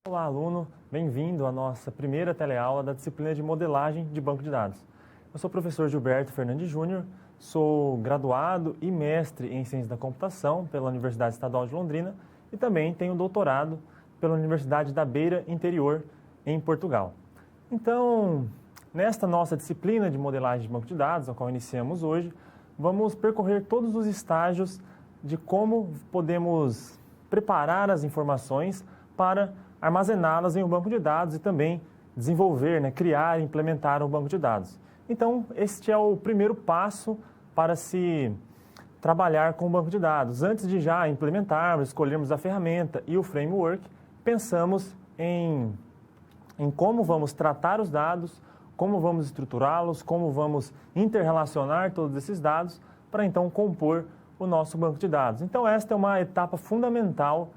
Olá, aluno. Bem-vindo à nossa primeira teleaula da disciplina de modelagem de banco de dados. Eu sou o professor Gilberto Fernandes Júnior, sou graduado e mestre em Ciência da Computação pela Universidade Estadual de Londrina e também tenho doutorado pela Universidade da Beira Interior, em Portugal. Então, nesta nossa disciplina de modelagem de banco de dados, a qual iniciamos hoje, vamos percorrer todos os estágios de como podemos preparar as informações para armazená-las em um banco de dados e também desenvolver, criar e implementar um banco de dados. Então, este é o primeiro passo para se trabalhar com o banco de dados. Antes de já implementarmos, escolhermos a ferramenta e o framework, pensamos em como vamos tratar os dados, como vamos estruturá-los, como vamos interrelacionar todos esses dados para então compor o nosso banco de dados. Então, esta é uma etapa fundamental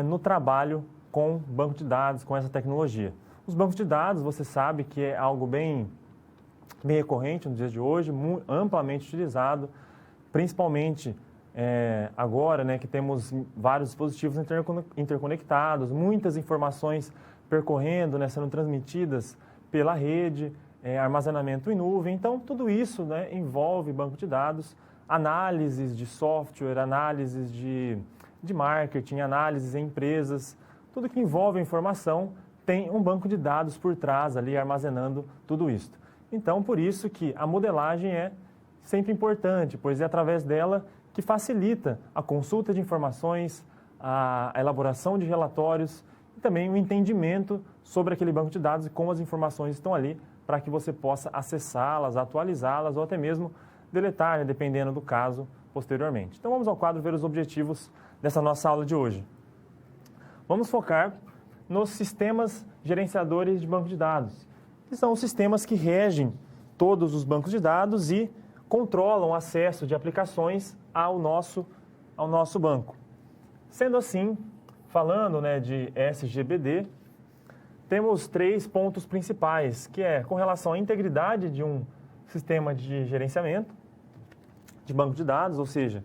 no trabalho com banco de dados, com essa tecnologia. Os bancos de dados, você sabe que é algo bem recorrente nos dias de hoje, amplamente utilizado, principalmente agora, que temos vários dispositivos interconectados, muitas informações percorrendo, sendo transmitidas pela rede, armazenamento em nuvem. Então, tudo isso envolve banco de dados, análises de software, análises de marketing, análises em empresas, tudo que envolve informação tem um banco de dados por trás ali armazenando tudo isso. Então, por isso que a modelagem é sempre importante, pois é através dela que facilita a consulta de informações, a elaboração de relatórios e também o entendimento sobre aquele banco de dados e como as informações estão ali para que você possa acessá-las, atualizá-las ou até mesmo deletar, dependendo do caso, posteriormente. Então, vamos ao quadro ver os objetivos dessa nossa aula de hoje. Vamos focar nos sistemas gerenciadores de banco de dados, que são os sistemas que regem todos os bancos de dados e controlam o acesso de aplicações ao nosso banco. Sendo assim, falando de SGBD, temos 3 pontos principais, que é com relação à integridade de um sistema de gerenciamento de banco de dados, ou seja,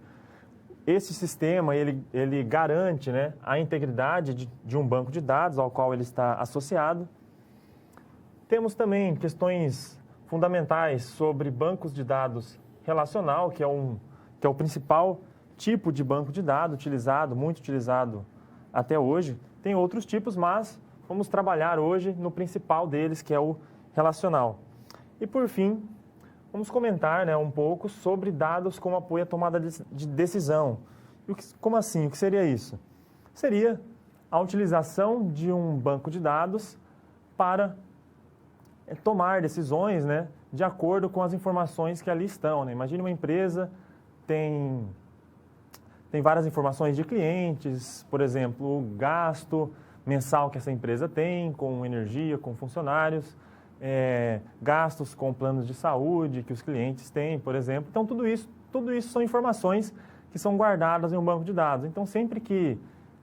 esse sistema ele garante a integridade de um banco de dados ao qual ele está associado. Temos também questões fundamentais sobre bancos de dados relacional, que é o principal tipo de banco de dados muito utilizado até hoje. Tem outros tipos, mas vamos trabalhar hoje no principal deles, que é o relacional. E por fim, vamos comentar um pouco sobre dados como apoio à tomada de decisão. Como assim? O que seria isso? Seria a utilização de um banco de dados para tomar decisões de acordo com as informações que ali estão. Imagine uma empresa, tem várias informações de clientes, por exemplo, o gasto mensal que essa empresa tem com energia, com funcionários, gastos com planos de saúde que os clientes têm, por exemplo. Então, tudo isso são informações que são guardadas em um banco de dados. Então, sempre que,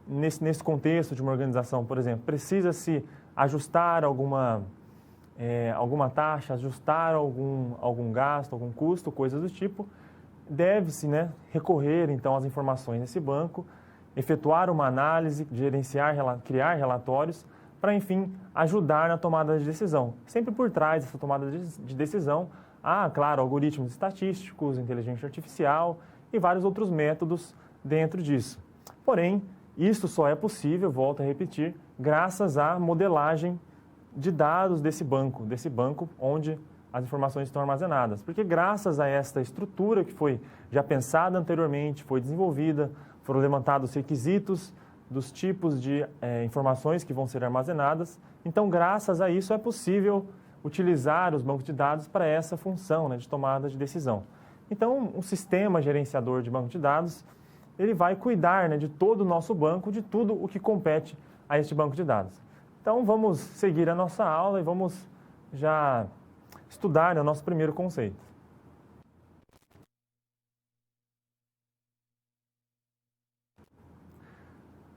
nesse contexto de uma organização, por exemplo, precisa-se ajustar alguma taxa, ajustar algum gasto, algum custo, coisas do tipo, deve-se recorrer, então, às informações nesse banco, efetuar uma análise, criar relatórios, para, enfim, ajudar na tomada de decisão. Sempre por trás dessa tomada de decisão, há, claro, algoritmos estatísticos, inteligência artificial e vários outros métodos dentro disso. Porém, isso só é possível, volto a repetir, graças à modelagem de dados desse banco onde as informações estão armazenadas. Porque graças a esta estrutura que foi já pensada anteriormente, foi desenvolvida, foram levantados requisitos dos tipos de informações que vão ser armazenadas. Então, graças a isso, é possível utilizar os bancos de dados para essa função de tomada de decisão. Então, um sistema gerenciador de banco de dados, ele vai cuidar de todo o nosso banco, de tudo o que compete a este banco de dados. Então, vamos seguir a nossa aula e vamos já estudar o nosso primeiro conceito.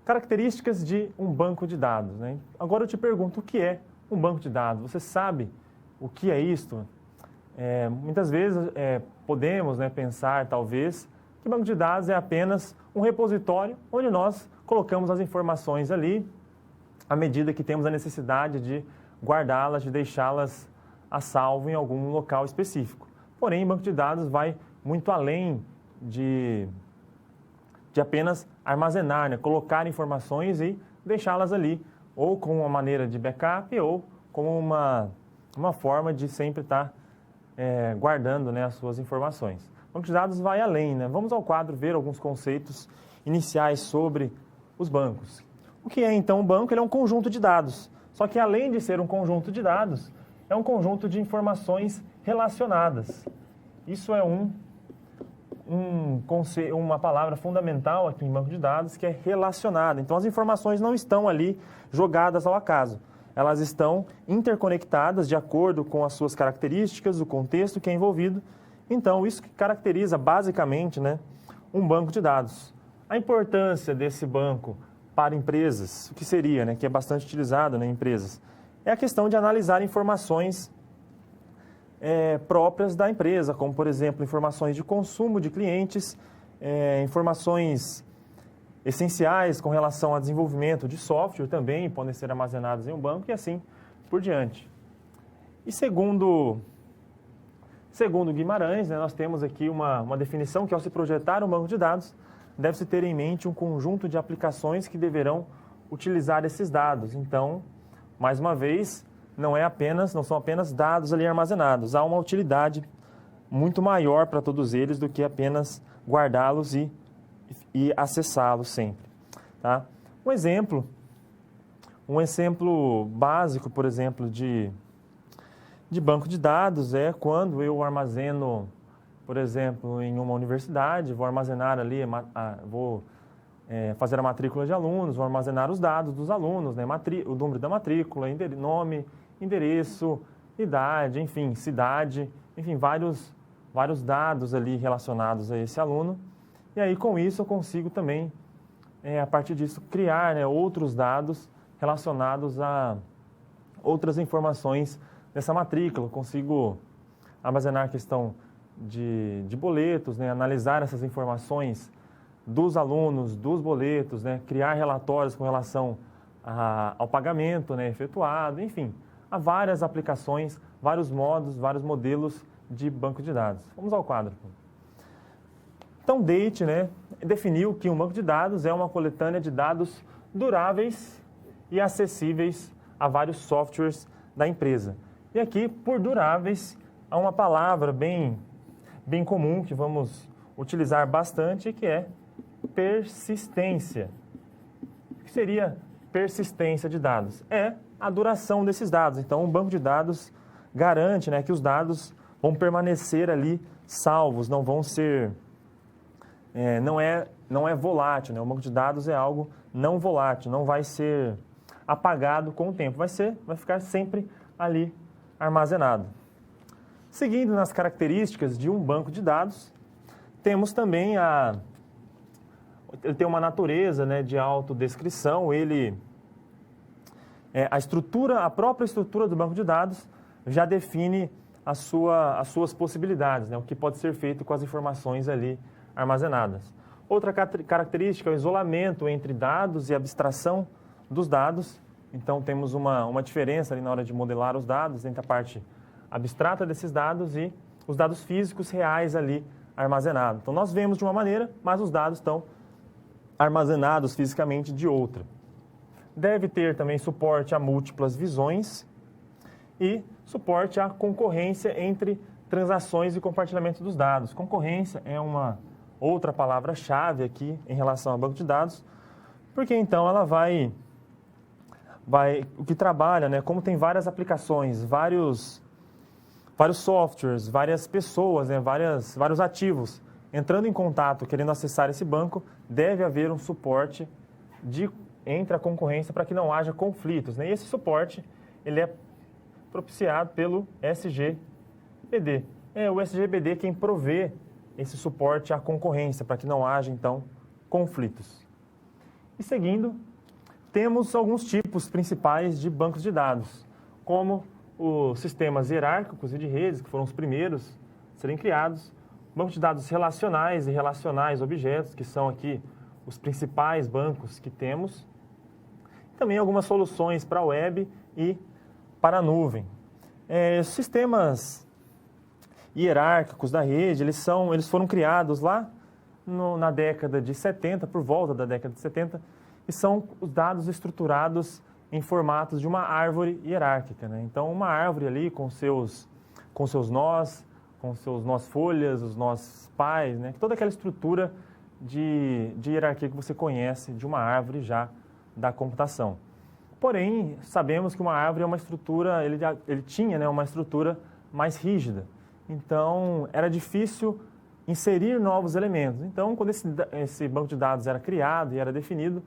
Características de um banco de dados. Agora eu te pergunto, o que é um banco de dados? Você sabe o que é isto? Muitas vezes podemos pensar, talvez, que banco de dados é apenas um repositório onde nós colocamos as informações ali à medida que temos a necessidade de guardá-las, de deixá-las a salvo em algum local específico. Porém, banco de dados vai muito além de apenas armazenar, né? Colocar informações e deixá-las ali, ou como uma maneira de backup, ou como uma forma de sempre estar guardando, né, as suas informações. O banco de dados vai além, né? Vamos ao quadro ver alguns conceitos iniciais sobre os bancos. O que é então um banco? Ele é um conjunto de dados. Só que além de ser um conjunto de dados, é um conjunto de informações relacionadas. Isso é uma palavra fundamental aqui em banco de dados, que é relacionada. Então, as informações não estão ali jogadas ao acaso. Elas estão interconectadas de acordo com as suas características, o contexto que é envolvido. Então, isso que caracteriza basicamente, né, um banco de dados. A importância desse banco para empresas, o que seria, né, que é bastante utilizado, né, em empresas, é a questão de analisar informações próprias da empresa, como, por exemplo, informações de consumo de clientes, informações essenciais com relação ao desenvolvimento de software também podem ser armazenados em um banco e assim por diante. E segundo Guimarães, né, nós temos aqui uma definição que, ao se projetar um banco de dados, deve-se ter em mente um conjunto de aplicações que deverão utilizar esses dados. Então, mais uma vez, não são apenas dados ali armazenados. Há uma utilidade muito maior para todos eles do que apenas guardá-los e acessá-los sempre. Tá? Um exemplo básico, por exemplo, de banco de dados é quando eu armazeno, por exemplo, em uma universidade, vou armazenar ali, fazer a matrícula de alunos, vou armazenar os dados dos alunos, né? O número da matrícula, nome, endereço, idade, enfim, cidade, enfim, vários dados ali relacionados a esse aluno. E aí, com isso, eu consigo também, a partir disso, criar, né, outros dados relacionados a outras informações dessa matrícula. Eu consigo armazenar a questão de boletos, né, analisar essas informações dos alunos, dos boletos, né, criar relatórios com relação ao pagamento, né, efetuado, enfim. Há várias aplicações, vários modos, vários modelos de banco de dados. Vamos ao quadro. Então, Date, né, definiu que um banco de dados é uma coletânea de dados duráveis e acessíveis a vários softwares da empresa. E aqui, por duráveis, há uma palavra bem comum que vamos utilizar bastante, que é persistência. O que seria persistência de dados? É a duração desses dados. Então, um banco de dados garante, né, que os dados vão permanecer ali salvos, não vão ser... não é volátil, né? O banco de dados é algo não volátil, não vai ser apagado com o tempo, vai ficar sempre ali armazenado. Seguindo nas características de um banco de dados, temos também ele tem uma natureza, né, de autodescrição, a própria estrutura do banco de dados já define as suas possibilidades, né, o que pode ser feito com as informações ali armazenadas. Outra característica é o isolamento entre dados e abstração dos dados. Então, temos uma diferença ali na hora de modelar os dados entre a parte abstrata desses dados e os dados físicos reais ali armazenados. Então, nós vemos de uma maneira, mas os dados estão armazenados fisicamente de outra. Deve ter também suporte a múltiplas visões e suporte à concorrência entre transações e compartilhamento dos dados. Concorrência é uma outra palavra-chave aqui em relação ao banco de dados, porque então ela vai o que trabalha, né, como tem várias aplicações, vários softwares, várias pessoas, né, vários ativos entrando em contato, querendo acessar esse banco, deve haver um suporte entre a concorrência para que não haja conflitos, né? E esse suporte ele é propiciado pelo SGBD. É o SGBD quem provê esse suporte à concorrência, para que não haja, então, conflitos. E seguindo, temos alguns tipos principais de bancos de dados, como os sistemas hierárquicos e de redes, que foram os primeiros a serem criados, bancos de dados relacionais e relacionais objetos, que são aqui os principais bancos que temos. também algumas soluções para a web e para a nuvem. Sistemas hierárquicos da rede, eles foram criados lá na década de 70, por volta da década de 70, e são os dados estruturados em formatos de uma árvore hierárquica, né? Então, uma árvore ali com seus nós, com seus nós folhas, os nós pais, né? Toda aquela estrutura de hierarquia que você conhece de uma árvore já da computação. Porém, sabemos que uma árvore é uma estrutura, ele tinha, né, uma estrutura mais rígida. Então, era difícil inserir novos elementos. Então, quando esse banco de dados era criado e era definido,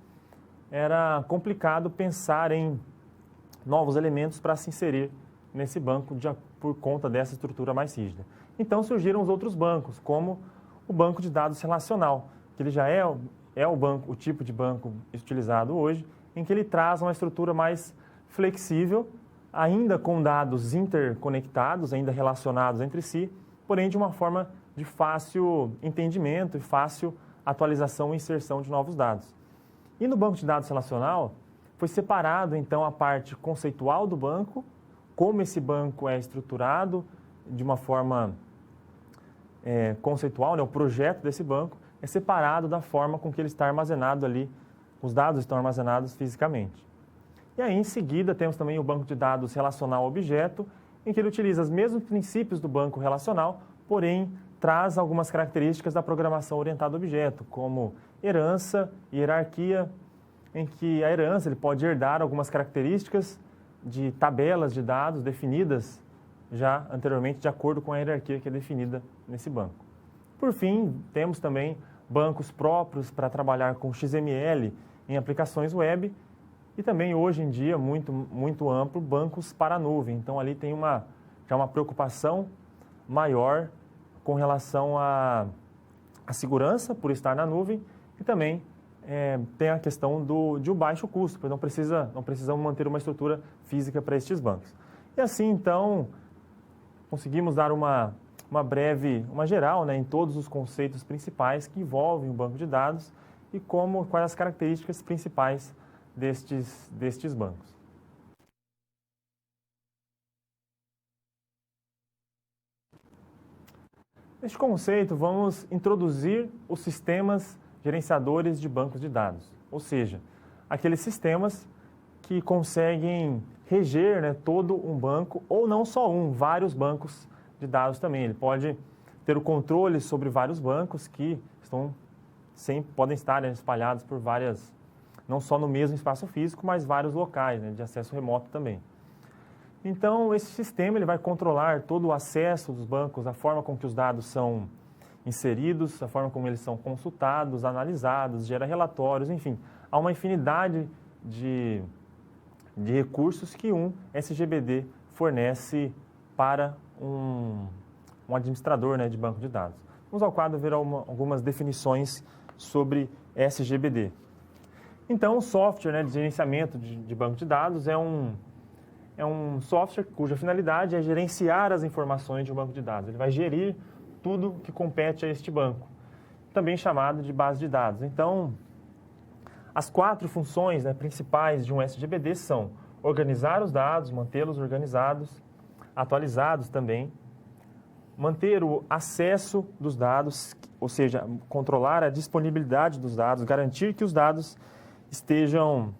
era complicado pensar em novos elementos para se inserir nesse banco por conta dessa estrutura mais rígida. Então, surgiram os outros bancos, como o banco de dados relacional, que ele já é o tipo de banco utilizado hoje, em que ele traz uma estrutura mais flexível, ainda com dados interconectados, ainda relacionados entre si, porém de uma forma de fácil entendimento e fácil atualização e inserção de novos dados. E no banco de dados relacional, foi separado então a parte conceitual do banco, como esse banco é estruturado de uma forma conceitual, né? O projeto desse banco é separado da forma com que ele está armazenado ali, os dados estão armazenados fisicamente. E aí, em seguida, temos também o banco de dados relacional objeto, em que ele utiliza os mesmos princípios do banco relacional, porém traz algumas características da programação orientada a objeto, como herança e hierarquia, em que a herança ele pode herdar algumas características de tabelas de dados definidas já anteriormente de acordo com a hierarquia que é definida nesse banco. Por fim, temos também bancos próprios para trabalhar com XML em aplicações web e também hoje em dia muito amplo bancos para a nuvem. Então ali tem já uma preocupação maior com relação à segurança por estar na nuvem e também tem a questão de um baixo custo, pois não precisamos manter uma estrutura física para estes bancos. E assim então conseguimos dar uma geral, né, em todos os conceitos principais que envolvem o banco de dados e quais as características principais destes bancos. Neste conceito, vamos introduzir os sistemas gerenciadores de bancos de dados, ou seja, aqueles sistemas que conseguem reger, né, todo um banco, ou não só vários bancos de dados também. Ele pode ter o controle sobre vários bancos que podem estar espalhados por várias, não só no mesmo espaço físico, mas vários locais, né, de acesso remoto também. Então, esse sistema ele vai controlar todo o acesso dos bancos, a forma com que os dados são inseridos, a forma como eles são consultados, analisados, gera relatórios, enfim. Há uma infinidade de recursos que um SGBD fornece para um administrador, né, de banco de dados. Vamos ao quadro ver algumas definições sobre SGBD. Então, o software, né, de gerenciamento de banco de dados é um software cuja finalidade é gerenciar as informações de um banco de dados. Ele vai gerir tudo que compete a este banco, também chamado de base de dados. Então, as 4 funções, né, principais de um SGBD são organizar os dados, mantê-los organizados, atualizados também, manter o acesso dos dados, ou seja, controlar a disponibilidade dos dados, garantir que os dados estejam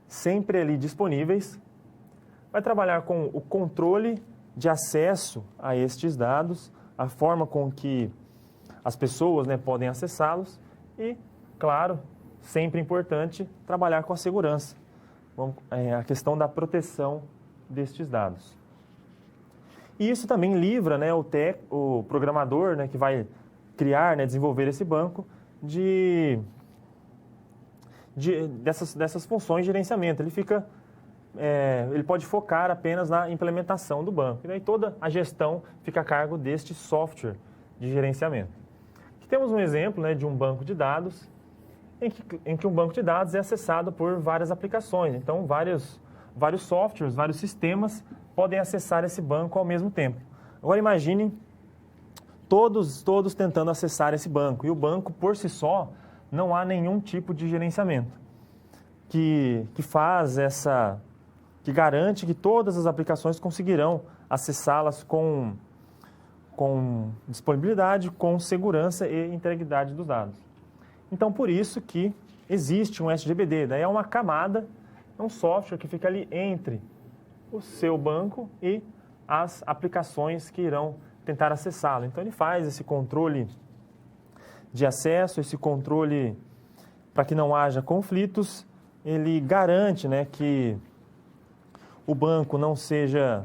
sempre ali disponíveis, vai trabalhar com o controle de acesso a estes dados, a forma com que as pessoas, né, podem acessá-los e, claro, sempre importante, trabalhar com a segurança, a questão da proteção destes dados. E isso também livra, né, o programador, né, que vai criar, né, desenvolver esse banco dessas funções de gerenciamento. Ele pode focar apenas na implementação do banco. E daí toda a gestão fica a cargo deste software de gerenciamento. Aqui temos um exemplo, né, de um banco de dados, em que um banco de dados é acessado por várias aplicações. Então, vários softwares, vários sistemas podem acessar esse banco ao mesmo tempo. Agora, imagine todos tentando acessar esse banco. E o banco, por si só, não há nenhum tipo de gerenciamento. que faz que garante que todas as aplicações conseguirão acessá-las com disponibilidade, com segurança e integridade dos dados. Então, por isso que existe um SGBD, daí é uma camada, é um software que fica ali entre o seu banco e as aplicações que irão tentar acessá-lo. Então, ele faz esse controle de acesso, esse controle para que não haja conflitos, ele garante, né, que o banco não seja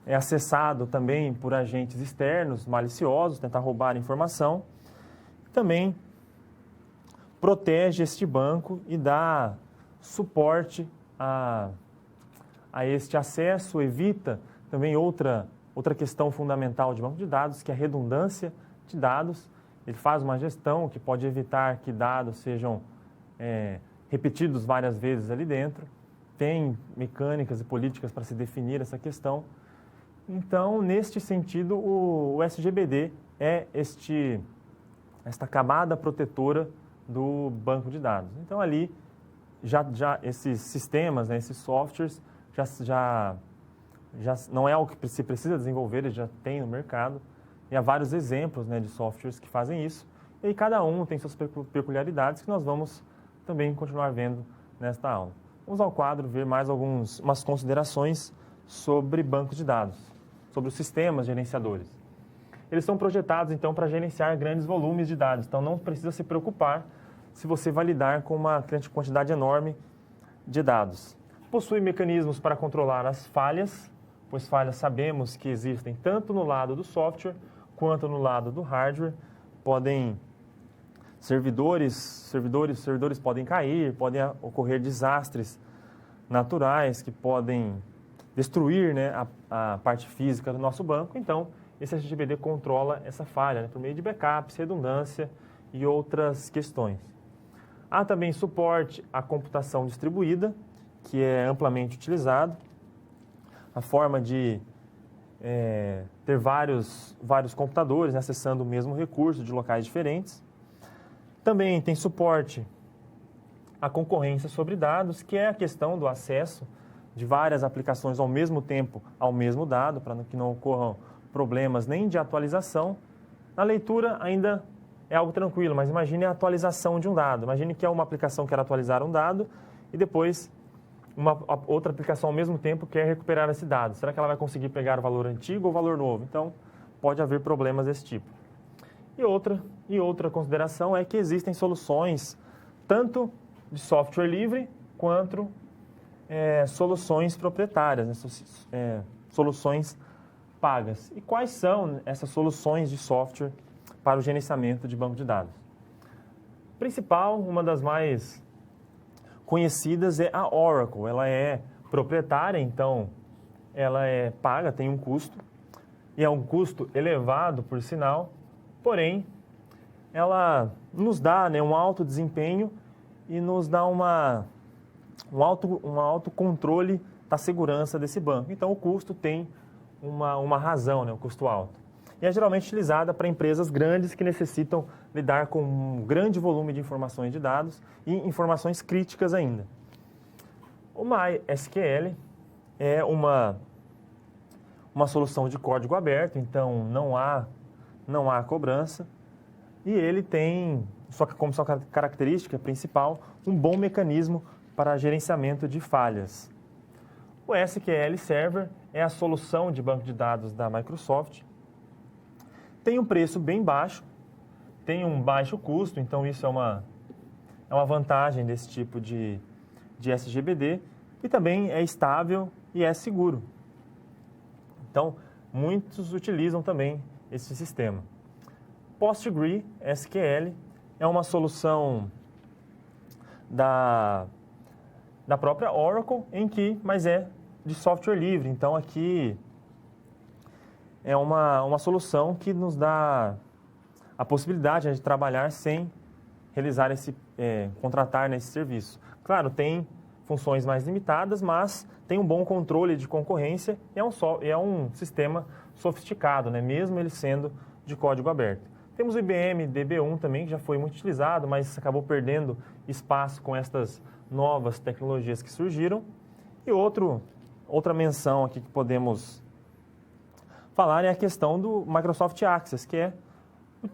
acessado também por agentes externos, maliciosos, tentar roubar informação. Também protege este banco e dá suporte a este acesso, evita também outra questão fundamental de banco de dados, que é a redundância de dados. Ele faz uma gestão que pode evitar que dados sejam repetidos várias vezes ali dentro. Tem mecânicas e políticas para se definir essa questão. Então, neste sentido, o SGBD é esta camada protetora do banco de dados. Então, ali, já esses sistemas, né, esses softwares, já não é algo que se precisa desenvolver, ele já tem no mercado. E há vários exemplos, né, de softwares que fazem isso. E cada um tem suas peculiaridades que nós vamos também continuar vendo nesta aula. Vamos ao quadro ver mais umas considerações sobre bancos de dados, sobre os sistemas gerenciadores. Eles são projetados, então, para gerenciar grandes volumes de dados. Então, não precisa se preocupar se você vai lidar com uma quantidade enorme de dados. Possui mecanismos para controlar as falhas, pois falhas sabemos que existem tanto no lado do software quanto no lado do hardware. Servidores podem cair, podem ocorrer desastres naturais que podem destruir, né, a parte física do nosso banco. Então, esse SGBD controla essa falha, né, por meio de backups, redundância e outras questões. Há também suporte à computação distribuída, que é amplamente utilizado. A forma de ter vários computadores, né, acessando o mesmo recurso de locais diferentes. Também tem suporte à concorrência sobre dados, que é a questão do acesso de várias aplicações ao mesmo tempo ao mesmo dado, para que não ocorram problemas nem de atualização. Na leitura ainda é algo tranquilo, mas imagine a atualização de um dado. Imagine que é uma aplicação que quer atualizar um dado e depois outra aplicação ao mesmo tempo quer recuperar esse dado. Será que ela vai conseguir pegar o valor antigo ou o valor novo? Então, pode haver problemas desse tipo. E outra consideração é que existem soluções tanto de software livre quanto soluções proprietárias, né? Soluções pagas. E quais são essas soluções de software para o gerenciamento de banco de dados? Principal, uma das mais conhecidas é a Oracle. Ela é proprietária, então ela é paga, tem um custo, e é um custo elevado, por sinal, porém, ela nos dá, né, um alto desempenho e nos dá um alto controle da segurança desse banco. Então, o custo tem uma razão, né, o custo alto. E é geralmente utilizada para empresas grandes que necessitam lidar com um grande volume de informações de dados e informações críticas ainda. O MySQL é uma solução de código aberto, então não há cobrança. E ele tem, como sua característica principal, um bom mecanismo para gerenciamento de falhas. O SQL Server é a solução de banco de dados da Microsoft. Tem um preço bem baixo, tem um baixo custo, então isso é uma vantagem desse tipo de SGBD, e também é estável e é seguro. Então, muitos utilizam também esse sistema. PostgreSQL é uma solução da própria Oracle, mas é de software livre. Então, aqui é uma solução que nos dá a possibilidade de trabalhar sem realizar contratar nesse serviço. Claro, tem funções mais limitadas, mas tem um bom controle de concorrência e é um sistema sofisticado, né? Mesmo ele sendo de código aberto. Temos o IBM DB1 também, que já foi muito utilizado, mas acabou perdendo espaço com estas novas tecnologias que surgiram. E outra menção aqui que podemos falar é a questão do Microsoft Access, que é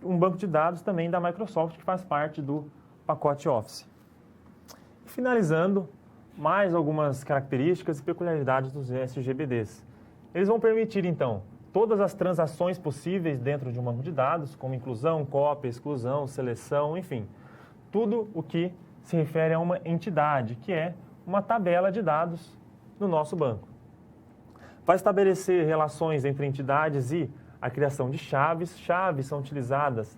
um banco de dados também da Microsoft, que faz parte do pacote Office. E finalizando, mais algumas características e peculiaridades dos SGBDs. Eles vão permitir, então, todas as transações possíveis dentro de um banco de dados, como inclusão, cópia, exclusão, seleção, enfim, tudo o que se refere a uma entidade, que é uma tabela de dados no nosso banco. Vai estabelecer relações entre entidades e a criação de chaves. Chaves são utilizadas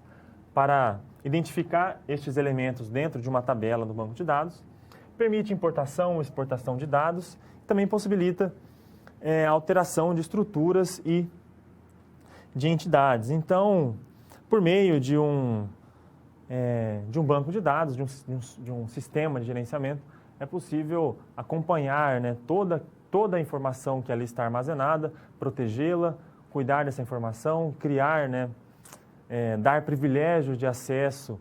para identificar estes elementos dentro de uma tabela do banco de dados. Permite importação, exportação de dados. Também possibilita a alteração de estruturas e de entidades. Então, por meio de um banco de dados, de um sistema de gerenciamento, é possível acompanhar, né, toda a informação que ali está armazenada, protegê-la, cuidar dessa informação, criar, né, dar privilégios de acesso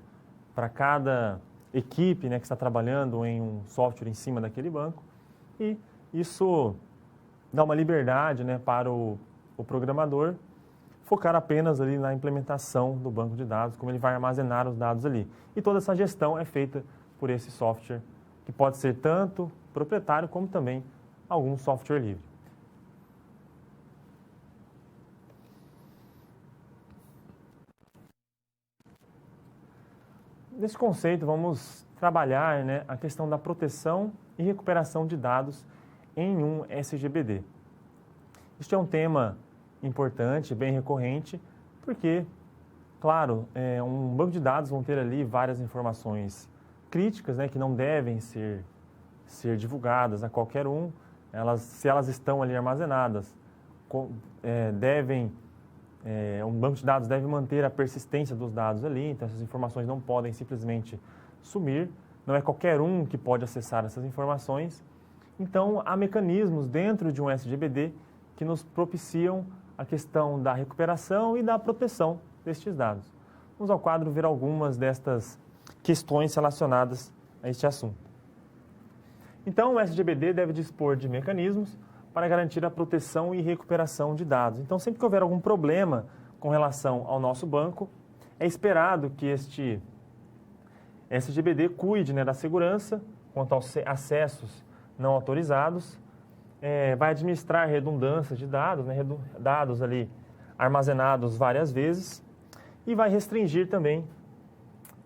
para cada equipe, né, que está trabalhando em um software em cima daquele banco. E isso dá uma liberdade, né, para o programador focar apenas ali na implementação do banco de dados, como ele vai armazenar os dados ali. E toda essa gestão é feita por esse software, que pode ser tanto proprietário como também algum software livre. Nesse conceito, vamos trabalhar, né, a questão da proteção e recuperação de dados em um SGBD. Este é um tema importante, bem recorrente, porque, claro, um banco de dados vão ter ali várias informações críticas, né, que não devem ser divulgadas a qualquer um. Se elas estão ali armazenadas, um banco de dados deve manter a persistência dos dados ali, então essas informações não podem simplesmente sumir, não é qualquer um que pode acessar essas informações. Então, há mecanismos dentro de um SGBD que nos propiciam a questão da recuperação e da proteção destes dados. Vamos ao quadro ver algumas destas questões relacionadas a este assunto. Então, o SGBD deve dispor de mecanismos para garantir a proteção e recuperação de dados. Então, sempre que houver algum problema com relação ao nosso banco, é esperado que este SGBD cuide, né, da segurança quanto aos acessos não autorizados, vai administrar redundância de dados, né, dados ali armazenados várias vezes, e vai restringir também,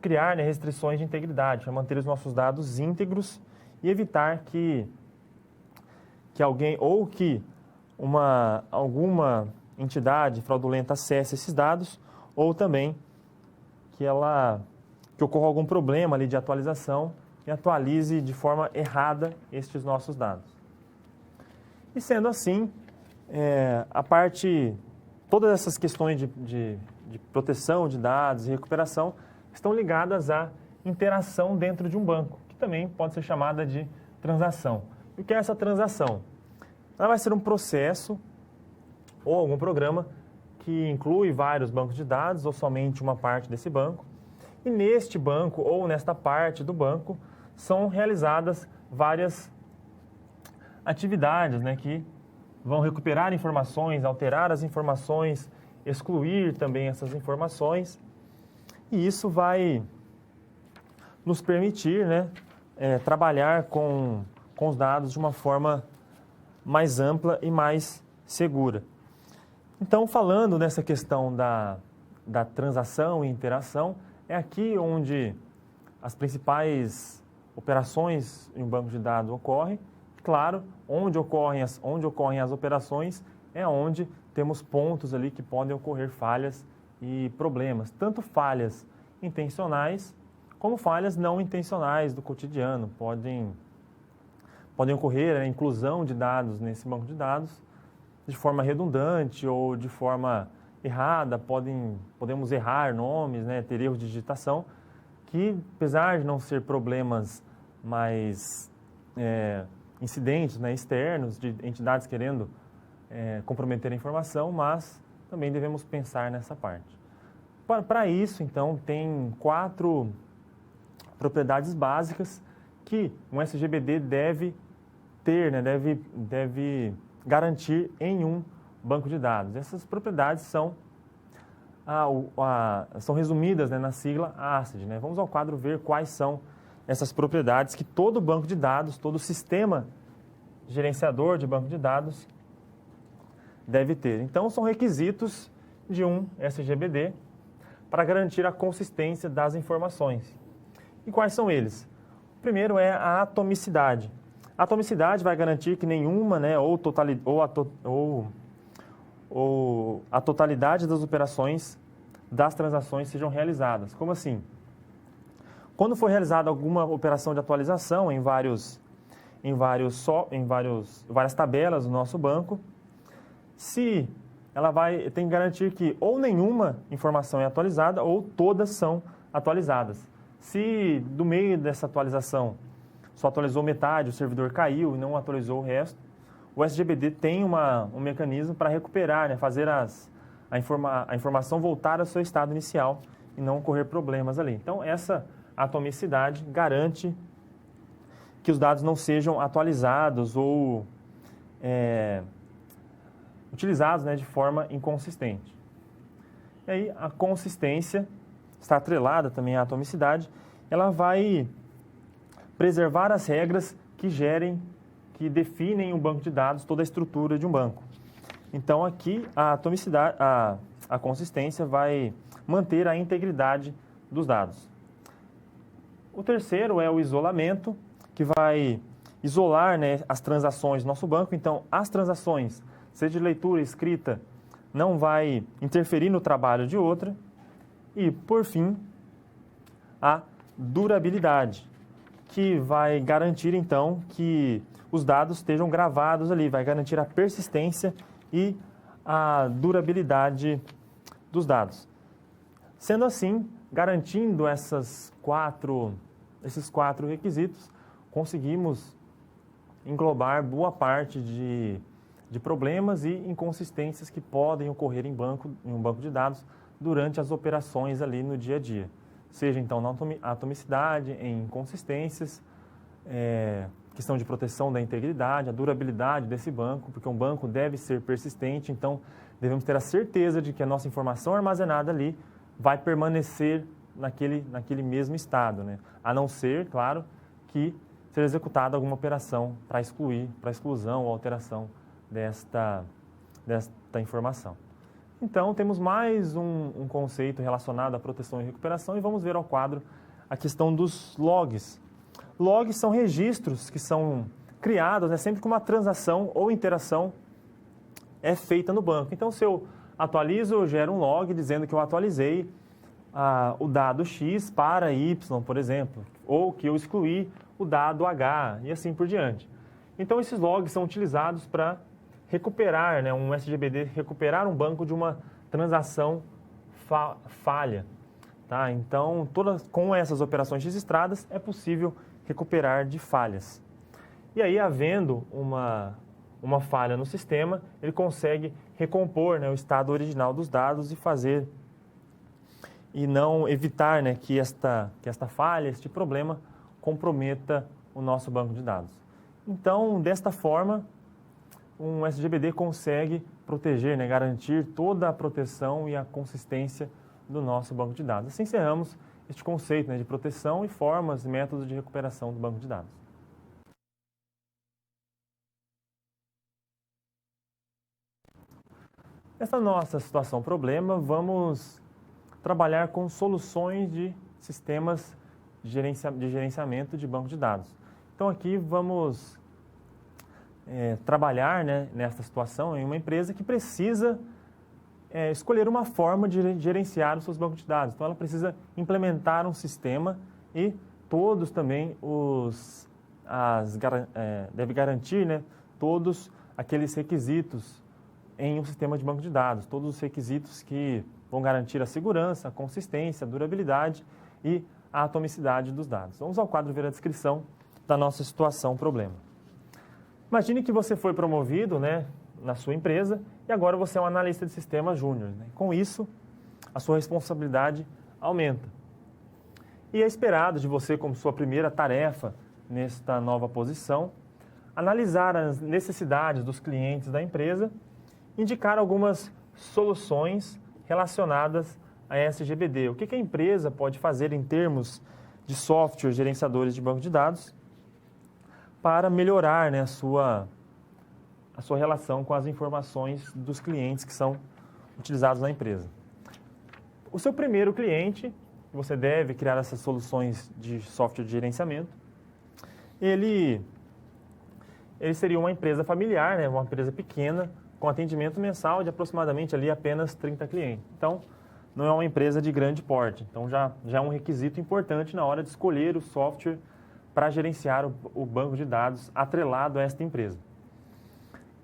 criar, né, restrições de integridade, para manter os nossos dados íntegros e evitar que alguém ou que alguma entidade fraudulenta acesse esses dados, ou também que ocorra algum problema ali de atualização e atualize de forma errada estes nossos dados. E sendo assim, todas essas questões de proteção de dados e recuperação estão ligadas à interação dentro de um banco, que também pode ser chamada de transação. E o que é essa transação? Ela vai ser um processo ou algum programa que inclui vários bancos de dados ou somente uma parte desse banco. E neste banco ou nesta parte do banco são realizadas várias atividades, né, que vão recuperar informações, alterar as informações, excluir também essas informações. E isso vai nos permitir, né, trabalhar com os dados de uma forma mais ampla e mais segura. Então, falando nessa questão da transação e interação, é aqui onde as principais operações em um banco de dados ocorrem. Claro, onde ocorrem as operações é onde temos pontos ali que podem ocorrer falhas e problemas, tanto falhas intencionais como falhas não intencionais do cotidiano. Podem ocorrer a inclusão de dados nesse banco de dados de forma redundante ou de forma errada, podemos errar nomes, né, ter erros de digitação, que apesar de não ser problemas mais incidentes, né, externos, de entidades querendo comprometer a informação, mas também devemos pensar nessa parte. Para isso, então, tem 4 propriedades básicas que um SGBD deve ter, né, deve garantir em um banco de dados. Essas propriedades são resumidas, né, na sigla ACID. Né? Vamos ao quadro ver quais são essas propriedades que todo banco de dados, todo sistema gerenciador de banco de dados deve ter. Então, são requisitos de um SGBD para garantir a consistência das informações. E quais são eles? O primeiro é a atomicidade. A atomicidade vai garantir que nenhuma, né, ou a totalidade das operações das transações sejam realizadas. Como assim? Quando for realizada alguma operação de atualização em várias tabelas do nosso banco, se ela tem que garantir que ou nenhuma informação é atualizada ou todas são atualizadas. Se do meio dessa atualização só atualizou metade, o servidor caiu e não atualizou o resto, o SGBD tem um mecanismo para recuperar, né, fazer a informação voltar ao seu estado inicial e não ocorrer problemas ali. Então, essa atomicidade garante que os dados não sejam atualizados ou utilizados, né, de forma inconsistente. E aí, a consistência está atrelada também à atomicidade. Ela vai preservar as regras que definem um banco de dados, toda a estrutura de um banco. Então, aqui, a atomicidade, a consistência vai manter a integridade dos dados. O terceiro é o isolamento, que vai isolar, né, as transações do nosso banco. Então, as transações, seja de leitura, escrita, não vai interferir no trabalho de outra. E, por fim, a durabilidade, que vai garantir, então, que os dados estejam gravados ali, vai garantir a persistência e a durabilidade dos dados. Sendo assim, garantindo esses quatro requisitos, conseguimos englobar boa parte de problemas e inconsistências que podem ocorrer em um banco de dados durante as operações ali no dia a dia. Seja então na atomicidade, em inconsistências, questão de proteção da integridade, a durabilidade desse banco, porque um banco deve ser persistente, então devemos ter a certeza de que a nossa informação armazenada ali vai permanecer naquele mesmo estado, né? A não ser, claro, que seja executada alguma operação para exclusão ou alteração desta informação. Então, temos mais um conceito relacionado à proteção e recuperação e vamos ver ao quadro a questão dos logs. Logs são registros que são criados, né, sempre que uma transação ou interação é feita no banco. Então, se eu atualizo, eu gero um log dizendo que eu atualizei o dado X para Y, por exemplo, ou que eu excluí o dado H e assim por diante. Então, esses logs são utilizados para recuperar, né, um SGBD, recuperar um banco de uma transação falha. Tá? Então, com essas operações registradas, é possível recuperar de falhas. E aí, havendo uma falha no sistema, ele consegue recompor, né, o estado original dos dados e não evitar, né, que esta falha, este problema, comprometa o nosso banco de dados. Então, desta forma, um SGBD consegue proteger, né, garantir toda a proteção e a consistência do nosso banco de dados. Assim encerramos este conceito, né, de proteção e formas e métodos de recuperação do banco de dados. Nessa nossa situação problema, vamos trabalhar com soluções de sistemas de gerenciamento de banco de dados. Então, aqui vamos trabalhar, né, nesta situação em uma empresa que precisa escolher uma forma de gerenciar os seus bancos de dados. Então, ela precisa implementar um sistema e todos também deve garantir, né, todos aqueles requisitos em um sistema de banco de dados, todos os requisitos que vão garantir a segurança, a consistência, a durabilidade e a atomicidade dos dados. Vamos ao quadro ver a descrição da nossa situação problema. Imagine que você foi promovido, né, na sua empresa e agora você é um analista de sistemas júnior. Né? Com isso, a sua responsabilidade aumenta. E é esperado de você, como sua primeira tarefa nesta nova posição, analisar as necessidades dos clientes da empresa, indicar algumas soluções relacionadas a SGBD. O que a empresa pode fazer em termos de software gerenciadores de banco de dados para melhorar, né, a sua relação com as informações dos clientes que são utilizados na empresa. O seu primeiro cliente, você deve criar essas soluções de software de gerenciamento, ele seria uma empresa familiar, né, uma empresa pequena, com atendimento mensal de aproximadamente ali apenas 30 clientes. Então, não é uma empresa de grande porte. Então, já é um requisito importante na hora de escolher o software para gerenciar o banco de dados atrelado a esta empresa.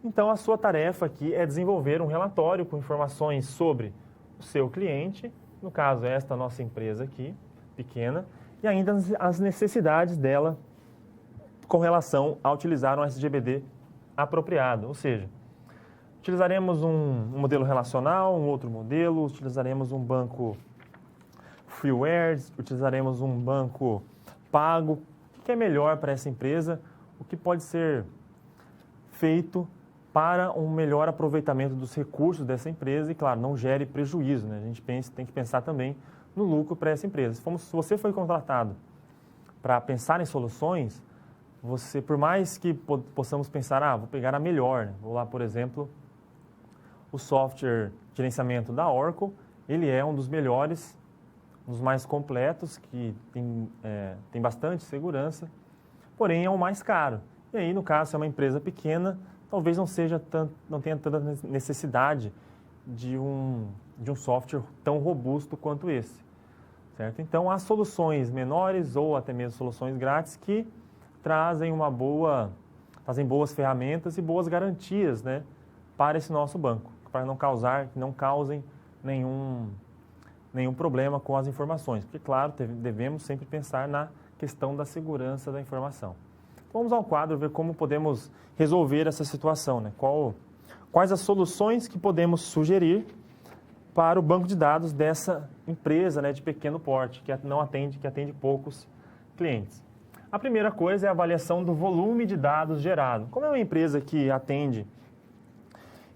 Então, a sua tarefa aqui é desenvolver um relatório com informações sobre o seu cliente, no caso, esta nossa empresa aqui, pequena, e ainda as necessidades dela com relação a utilizar um SGBD apropriado, ou seja, utilizaremos um modelo relacional, um outro modelo, utilizaremos um banco freeware, utilizaremos um banco pago, o que é melhor para essa empresa, o que pode ser feito para um melhor aproveitamento dos recursos dessa empresa e, claro, não gere prejuízo, né? A gente tem que pensar também no lucro para essa empresa. Se você foi contratado para pensar em soluções, você, por mais que possamos pensar, vou pegar a melhor, né? Vou lá, por exemplo, o software de gerenciamento da Oracle, ele é um dos melhores, um dos mais completos, que tem bastante segurança, porém é o mais caro. E aí, no caso, se é uma empresa pequena, talvez não tenha tanta necessidade de um software tão robusto quanto esse, certo? Então, há soluções menores ou até mesmo soluções grátis que trazem boas ferramentas e boas garantias, né, para esse nosso banco, para que não causem nenhum problema com as informações, porque, claro, devemos sempre pensar na questão da segurança da informação. Vamos ao quadro ver como podemos resolver essa situação, né? Quais as soluções que podemos sugerir para o banco de dados dessa empresa, né, de pequeno porte, que atende poucos clientes. A primeira coisa é a avaliação do volume de dados gerado. Como é uma empresa que atende,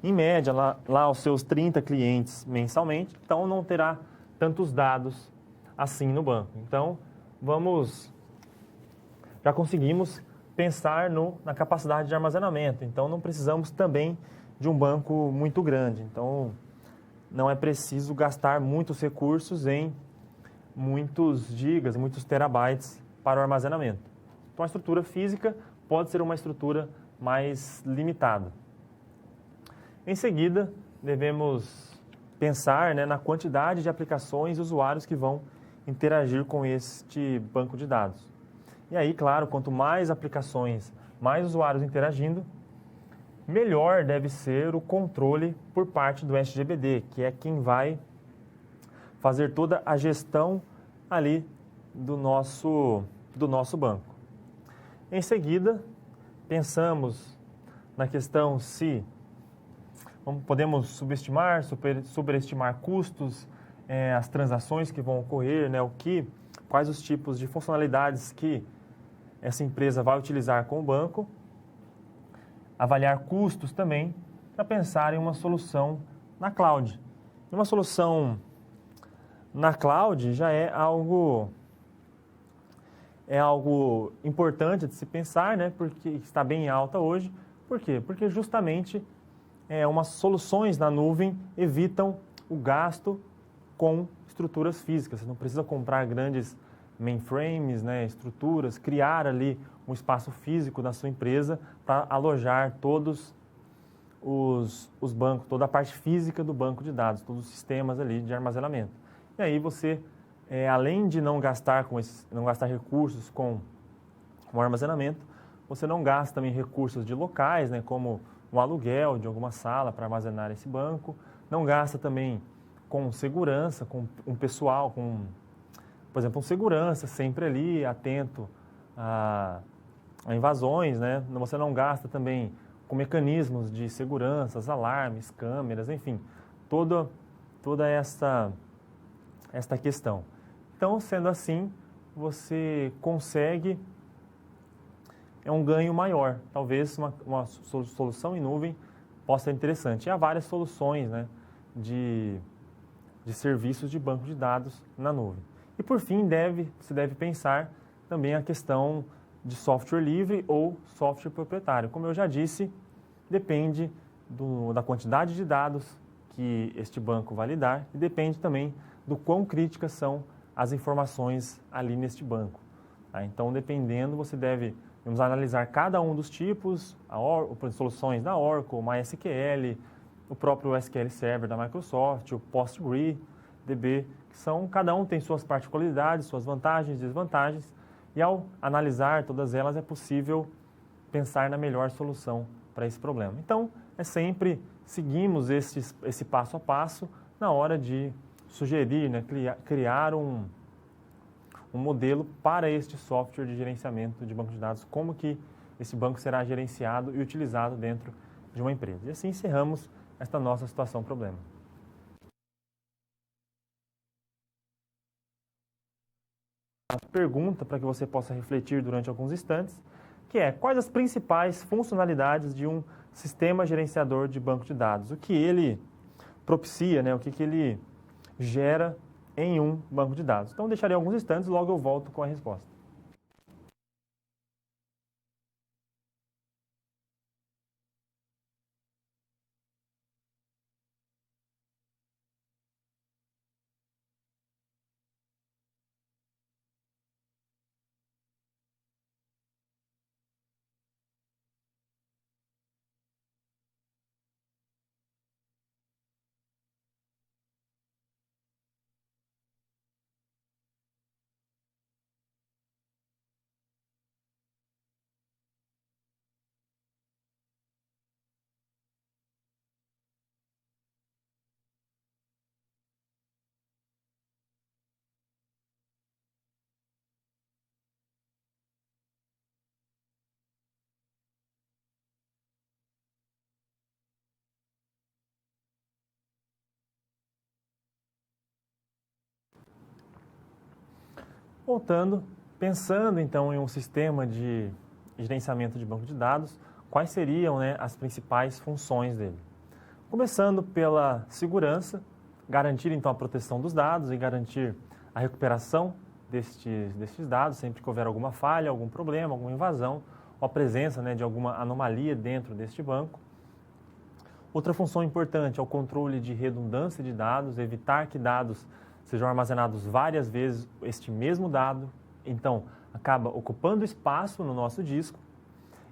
em média, lá os seus 30 clientes mensalmente, então não terá tantos dados assim no banco. Então, já conseguimos pensar na capacidade de armazenamento. Então, não precisamos também de um banco muito grande. Então, não é preciso gastar muitos recursos em muitos gigas, muitos terabytes para o armazenamento. Então, a estrutura física pode ser uma estrutura mais limitada. Em seguida, devemos pensar, né, na quantidade de aplicações e usuários que vão interagir com este banco de dados. E aí, claro, quanto mais aplicações, mais usuários interagindo, melhor deve ser o controle por parte do SGBD, que é quem vai fazer toda a gestão ali do nosso banco. Em seguida, pensamos na questão se podemos subestimar, superestimar custos, as transações que vão ocorrer, né, quais os tipos de funcionalidades que essa empresa vai utilizar com o banco, avaliar custos também, para pensar em uma solução na cloud. E uma solução na cloud já é algo importante de se pensar, né, porque está bem alta hoje. Por quê? Porque justamente umas soluções na nuvem evitam o gasto com estruturas físicas. Você não precisa comprar grandes mainframes, né, estruturas, criar ali um espaço físico da sua empresa para alojar todos os bancos, toda a parte física do banco de dados, todos os sistemas ali de armazenamento. E aí você, além de não gastar recursos com o armazenamento, você não gasta também recursos de locais, né, como o aluguel de alguma sala para armazenar esse banco, não gasta também com segurança, com um pessoal, por exemplo, um segurança sempre ali, atento a invasões, né? Você não gasta também com mecanismos de segurança, alarmes, câmeras, enfim, toda essa esta questão. Então, sendo assim, você consegue um ganho maior. Talvez uma solução em nuvem possa ser interessante. E há várias soluções, né, de serviços de banco de dados na nuvem. E por fim, se deve pensar também a questão de software livre ou software proprietário. Como eu já disse, depende da quantidade de dados que este banco vai lidar e depende também do quão críticas são as informações ali neste banco. Tá? Então, dependendo, vamos analisar cada um dos tipos, soluções da Oracle, MySQL, o próprio SQL Server da Microsoft, o PostgreDB, cada um tem suas particularidades, suas vantagens e desvantagens, e ao analisar todas elas é possível pensar na melhor solução para esse problema. Então, sempre seguimos esse passo a passo na hora de sugerir, né, criar um modelo para este software de gerenciamento de banco de dados, como que esse banco será gerenciado e utilizado dentro de uma empresa. E assim encerramos esta nossa situação problema. A pergunta para que você possa refletir durante alguns instantes, que é: quais as principais funcionalidades de um sistema gerenciador de banco de dados? O que ele propicia, né? O que ele gera em um banco de dados? Então, deixarei alguns instantes e logo eu volto com a resposta. Voltando, pensando então em um sistema de gerenciamento de banco de dados, quais seriam, né, as principais funções dele? Começando pela segurança, garantir então a proteção dos dados e garantir a recuperação destes dados sempre que houver alguma falha, algum problema, alguma invasão ou a presença, né, de alguma anomalia dentro deste banco. Outra função importante é o controle de redundância de dados, evitar que dados sejam armazenados várias vezes este mesmo dado, então acaba ocupando espaço no nosso disco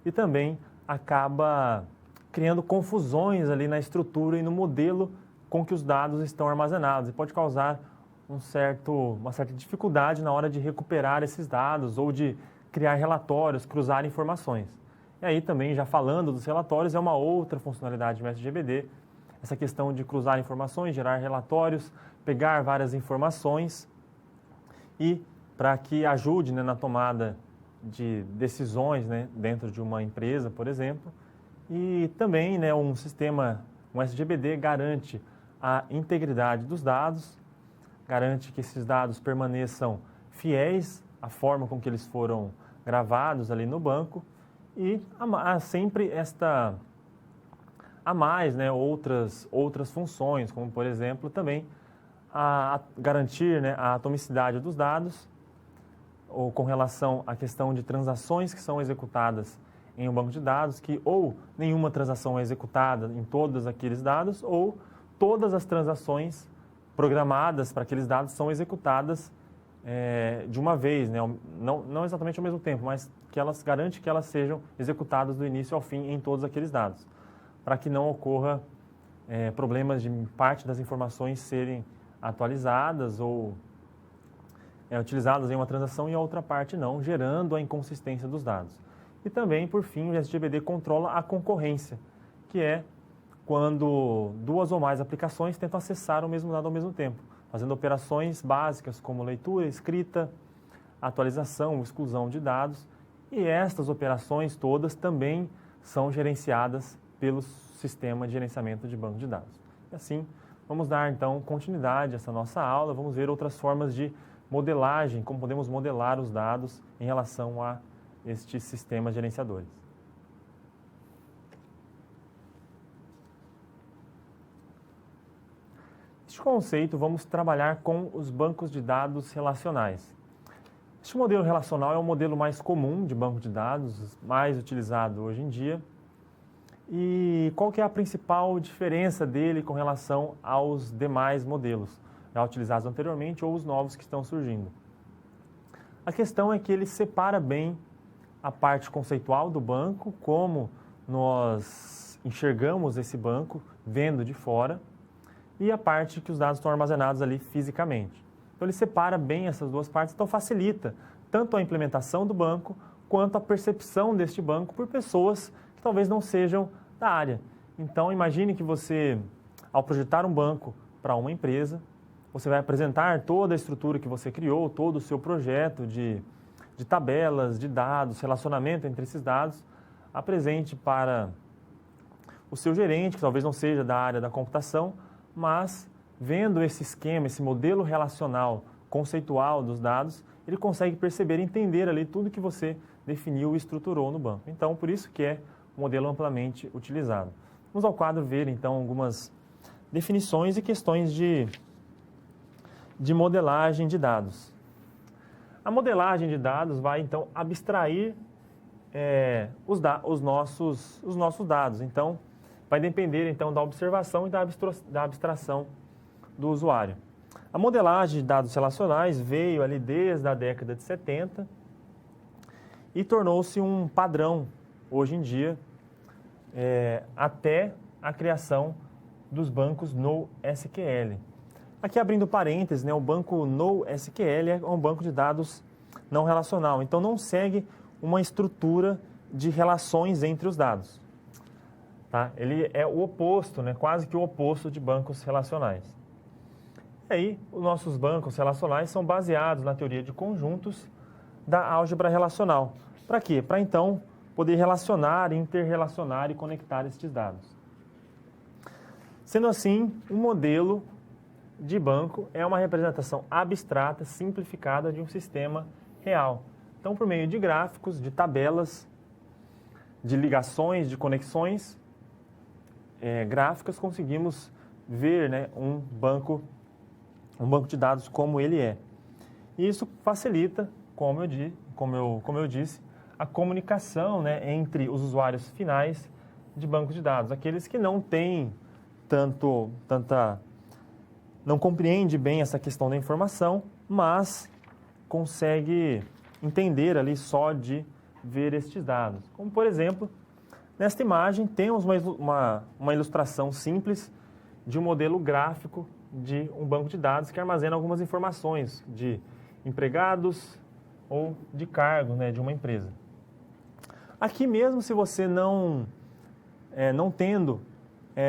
e também acaba criando confusões ali na estrutura e no modelo com que os dados estão armazenados e pode causar uma certa dificuldade na hora de recuperar esses dados ou de criar relatórios, cruzar informações. E aí também, já falando dos relatórios, é uma outra funcionalidade do MessageDB, essa questão de cruzar informações, gerar relatórios, pegar várias informações e para que ajude, né, na tomada de decisões, né, dentro de uma empresa, por exemplo. E também, né, um SGBD garante a integridade dos dados, garante que esses dados permaneçam fiéis à forma com que eles foram gravados ali no banco e há sempre há mais, né, outras funções, como por exemplo também a garantir, né, a atomicidade dos dados ou com relação à questão de transações que são executadas em um banco de dados, que ou nenhuma transação é executada em todos aqueles dados ou todas as transações programadas para aqueles dados são executadas de uma vez, né? Não exatamente ao mesmo tempo, mas que elas garantem que elas sejam executadas do início ao fim em todos aqueles dados, para que não ocorra problemas de parte das informações serem atualizadas ou utilizadas em uma transação e a outra parte não, gerando a inconsistência dos dados. E também, por fim, o SGBD controla a concorrência, que é quando duas ou mais aplicações tentam acessar o mesmo dado ao mesmo tempo, fazendo operações básicas como leitura, escrita, atualização, exclusão de dados. E estas operações todas também são gerenciadas pelo sistema de gerenciamento de banco de dados. E assim, Vamos dar então continuidade a essa nossa aula, vamos ver outras formas de modelagem, como podemos modelar os dados em relação a estes sistemas gerenciadores. Este conceito vamos trabalhar com os bancos de dados relacionais. Este modelo relacional é o modelo mais comum de banco de dados, mais utilizado hoje em dia. E qual que é a principal diferença dele com relação aos demais modelos já utilizados anteriormente ou os novos que estão surgindo? A questão é que ele separa bem a parte conceitual do banco, como nós enxergamos esse banco vendo de fora, e a parte que os dados estão armazenados ali fisicamente. Então ele separa bem essas duas partes, então facilita tanto a implementação do banco quanto a percepção deste banco por pessoas que talvez não sejam da área. Então imagine que você, ao projetar um banco para uma empresa, você vai apresentar toda a estrutura que você criou, todo o seu projeto de tabelas, de dados, relacionamento entre esses dados, apresente para o seu gerente, que talvez não seja da área da computação, mas vendo esse esquema, esse modelo relacional conceitual dos dados, ele consegue perceber e entender ali tudo que você definiu e estruturou no banco. Então, por isso que é um modelo amplamente utilizado. Vamos ao quadro ver, então, algumas definições e questões de modelagem de dados. A modelagem de dados vai, então, abstrair os nossos dados. Então, vai depender, então, da observação e da abstração do usuário. A modelagem de dados relacionais veio ali desde a década de 70 e tornou-se um padrão hoje em dia, até a criação dos bancos NoSQL. Aqui abrindo parênteses, o banco NoSQL é um banco de dados não relacional, então não segue uma estrutura de relações entre os dados. Tá? Ele é o oposto, quase que o oposto de bancos relacionais. E aí, os nossos bancos relacionais são baseados na teoria de conjuntos da álgebra relacional. Para quê? Para então poder relacionar, interrelacionar e conectar estes dados. Sendo assim, um modelo de banco é uma representação abstrata, simplificada de um sistema real. Então, por meio de gráficos, de tabelas, de ligações, de conexões gráficas, conseguimos ver um banco de dados como ele é. E isso facilita, como eu disse, a comunicação entre os usuários finais de bancos de dados, aqueles que não têm não compreende bem essa questão da informação, mas consegue entender ali só de ver estes dados. Como, por exemplo, nesta imagem temos uma ilustração simples de um modelo gráfico de um banco de dados que armazena algumas informações de empregados ou de cargo de uma empresa. Aqui mesmo, se você não tendo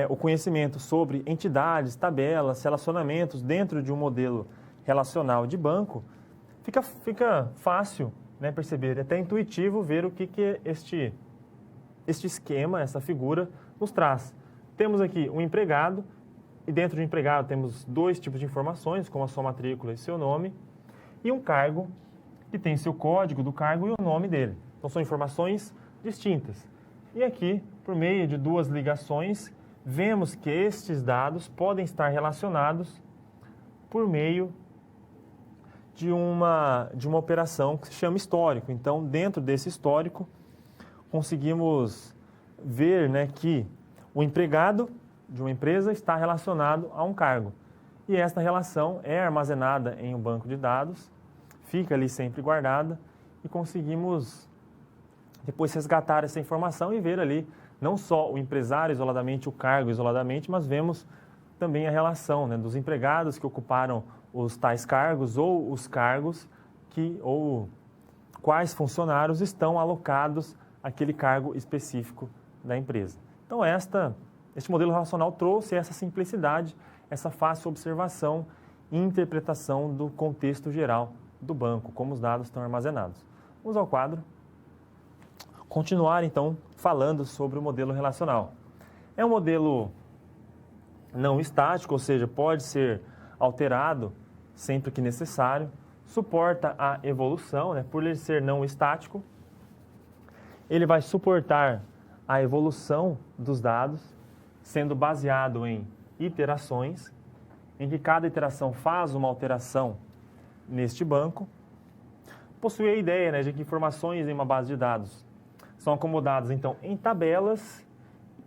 o conhecimento sobre entidades, tabelas, relacionamentos dentro de um modelo relacional de banco, fica fácil perceber, é até intuitivo ver o que este esquema, essa figura, nos traz. Temos aqui um empregado, e dentro de empregado temos dois tipos de informações, como a sua matrícula e seu nome, e um cargo que tem seu código do cargo e o nome dele. Então são informações distintas. E aqui, por meio de duas ligações, vemos que estes dados podem estar relacionados por meio de uma operação que se chama histórico. Então, dentro desse histórico, conseguimos ver que o empregado de uma empresa está relacionado a um cargo. E esta relação é armazenada em um banco de dados, fica ali sempre guardada e conseguimos depois resgatar essa informação e ver ali não só o empresário isoladamente, o cargo isoladamente, mas vemos também a relação dos empregados que ocuparam os tais cargos ou os cargos ou quais funcionários estão alocados àquele cargo específico da empresa. Então, este modelo relacional trouxe essa simplicidade, essa fácil observação e interpretação do contexto geral do banco, como os dados estão armazenados. Vamos ao quadro. Continuar, então, falando sobre o modelo relacional. É um modelo não estático, ou seja, pode ser alterado sempre que necessário, suporta a evolução, né? Por ele ser não estático, ele vai suportar a evolução dos dados, sendo baseado em iterações, em que cada iteração faz uma alteração neste banco. Possui a ideia, né, de que informações em uma base de dados são acomodadas, então, em tabelas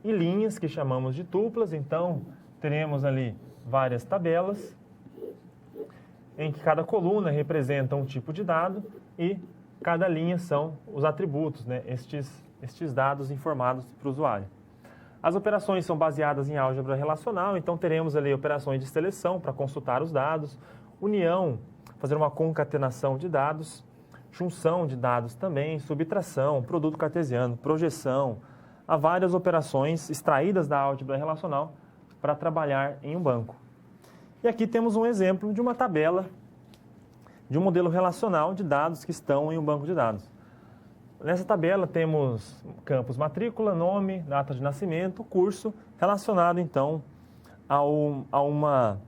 e linhas, que chamamos de tuplas. Então, teremos ali várias tabelas, em que cada coluna representa um tipo de dado e cada linha são os atributos, né, estes dados informados para o usuário. As operações são baseadas em álgebra relacional, então teremos ali operações de seleção para consultar os dados, união, fazer uma concatenação de dados, junção de dados também, subtração, produto cartesiano, projeção. Há várias operações extraídas da álgebra relacional para trabalhar em um banco. E aqui temos um exemplo de uma tabela de um modelo relacional de dados que estão em um banco de dados. Nessa tabela temos campos matrícula, nome, data de nascimento, curso, relacionado então a uma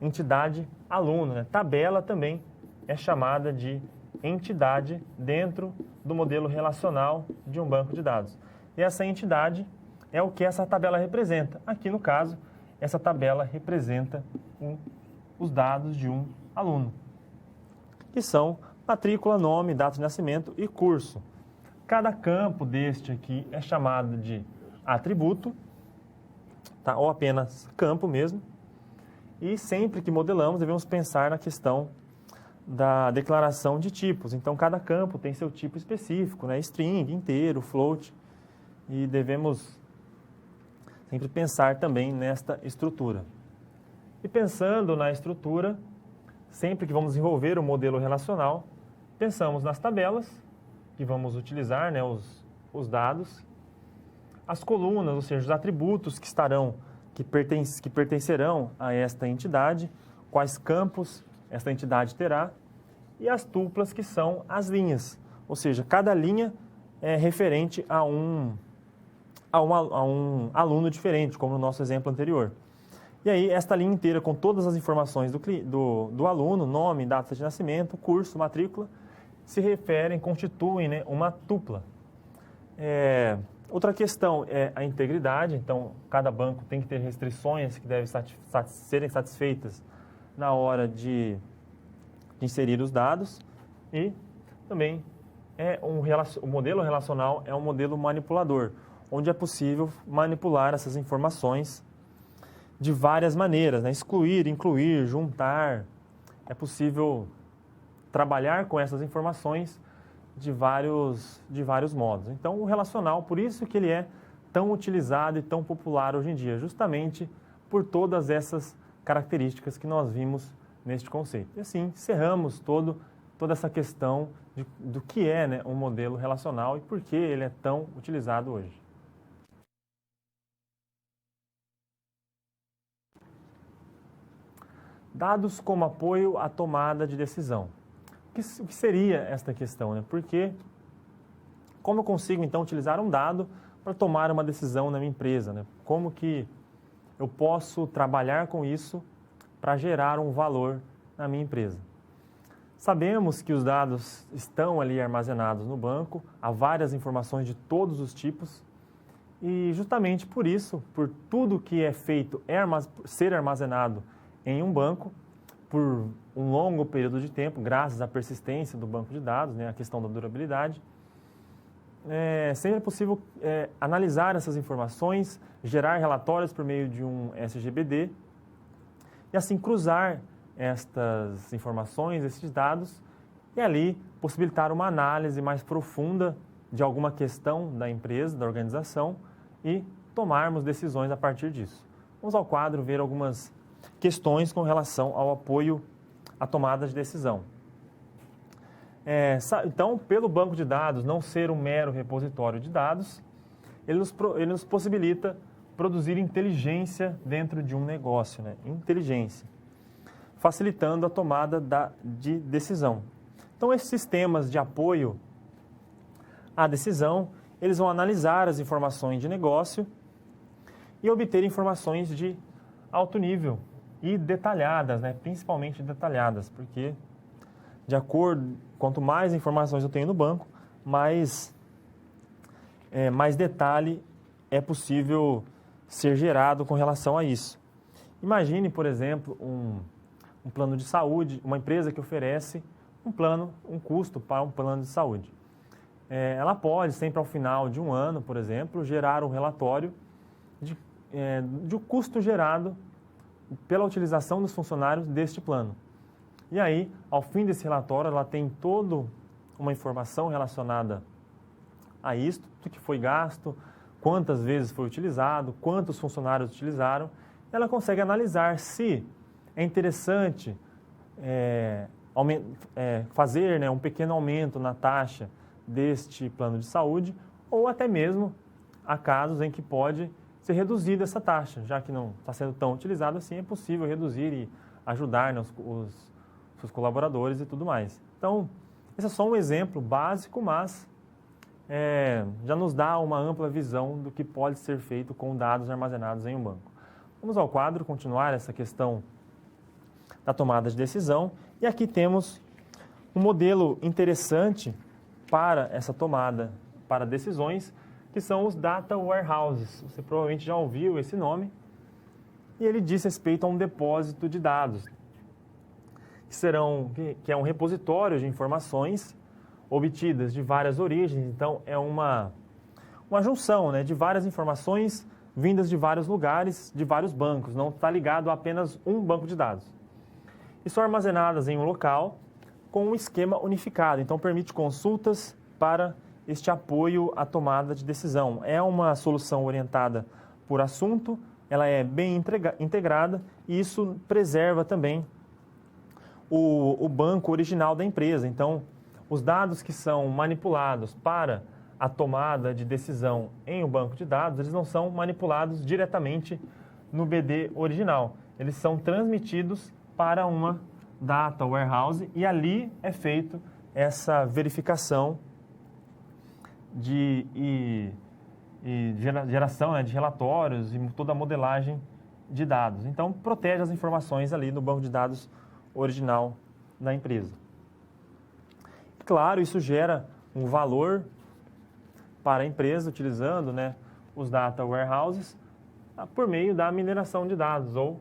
entidade aluno, né? Tabela também é chamada de entidade dentro do modelo relacional de um banco de dados. E essa entidade é o que essa tabela representa. Aqui no caso, essa tabela representa os dados de um aluno, que são matrícula, nome, data de nascimento e curso. Cada campo deste aqui é chamado de atributo, tá? Ou apenas campo mesmo. E sempre que modelamos, devemos pensar na questão da declaração de tipos. Então, cada campo tem seu tipo específico, né? String, inteiro, float. E devemos sempre pensar também nesta estrutura. E pensando na estrutura, sempre que vamos desenvolver o modelo relacional, pensamos nas tabelas, que vamos utilizar, né, os dados, as colunas, ou seja, os atributos que pertencerão a esta entidade, quais campos esta entidade terá, e as tuplas, que são as linhas, ou seja, cada linha é referente a um aluno diferente, como no nosso exemplo anterior. E aí, esta linha inteira, com todas as informações do aluno, nome, data de nascimento, curso, matrícula, constituem, né, uma tupla. Outra questão é a integridade. Então, cada banco tem que ter restrições que devem serem satisfeitas na hora de inserir os dados. E também o modelo relacional é um modelo manipulador, onde é possível manipular essas informações de várias maneiras, né? Excluir, incluir, juntar. É possível trabalhar com essas informações de vários modos. Então, o relacional, por isso que ele é tão utilizado e tão popular hoje em dia, justamente por todas essas características que nós vimos neste conceito. E assim, encerramos toda essa questão do que é, né, um modelo relacional e por que ele é tão utilizado hoje. Dados como apoio à tomada de decisão. O que seria esta questão, né? Porque como eu consigo, então, utilizar um dado para tomar uma decisão na minha empresa, né? Como que eu posso trabalhar com isso para gerar um valor na minha empresa? Sabemos que os dados estão ali armazenados no banco, há várias informações de todos os tipos, e justamente por isso, por tudo que é feito ser armazenado em um banco, por um longo período de tempo, graças à persistência do banco de dados, né, a questão da durabilidade, sempre é possível analisar essas informações, gerar relatórios por meio de um SGBD e assim cruzar estas informações, esses dados, e ali possibilitar uma análise mais profunda de alguma questão da empresa, da organização, e tomarmos decisões a partir disso. Vamos ao quadro ver algumas questões com relação ao apoio à tomada de decisão. Então, pelo banco de dados não ser um mero repositório de dados, ele nos possibilita produzir inteligência dentro de um negócio, né? Inteligência, facilitando a tomada de decisão. Então, esses sistemas de apoio à decisão, eles vão analisar as informações de negócio e obter informações de alto nível e detalhadas, né? Principalmente detalhadas, porque quanto mais informações eu tenho no banco, mais detalhe é possível ser gerado com relação a isso. Imagine, por exemplo, um plano de saúde, uma empresa que oferece um custo para um plano de saúde. Ela pode, sempre ao final de um ano, por exemplo, gerar um relatório de custo gerado pela utilização dos funcionários deste plano. E aí, ao fim desse relatório, ela tem toda uma informação relacionada a isto, do que foi gasto, quantas vezes foi utilizado, quantos funcionários utilizaram. Ela consegue analisar se é interessante fazer, né, um pequeno aumento na taxa deste plano de saúde, ou até mesmo há casos em que pode ser reduzida essa taxa, já que não está sendo tão utilizado assim, é possível reduzir e ajudar, né, os seus colaboradores e tudo mais. Então, esse é só um exemplo básico, mas já nos dá uma ampla visão do que pode ser feito com dados armazenados em um banco. Vamos ao quadro, continuar essa questão da tomada de decisão. E aqui temos um modelo interessante para essa tomada, para decisões, que são os Data Warehouses. Você provavelmente já ouviu esse nome. E ele diz respeito a um depósito de dados, que é um repositório de informações obtidas de várias origens. Então, é uma junção, né, de várias informações vindas de vários lugares, de vários bancos. Não está ligado a apenas um banco de dados. E são armazenadas em um local com um esquema unificado. Então, permite consultas para este apoio à tomada de decisão. É uma solução orientada por assunto, ela é bem integrada e isso preserva também o banco original da empresa. Então, os dados que são manipulados para a tomada de decisão em um banco de dados, eles não são manipulados diretamente no BD original. Eles são transmitidos para uma Data Warehouse e ali é feito essa verificação e geração, né, de relatórios e toda a modelagem de dados. Então, protege as informações ali no banco de dados original da empresa. Claro, isso gera um valor para a empresa utilizando, né, os Data Warehouses por meio da mineração de dados, ou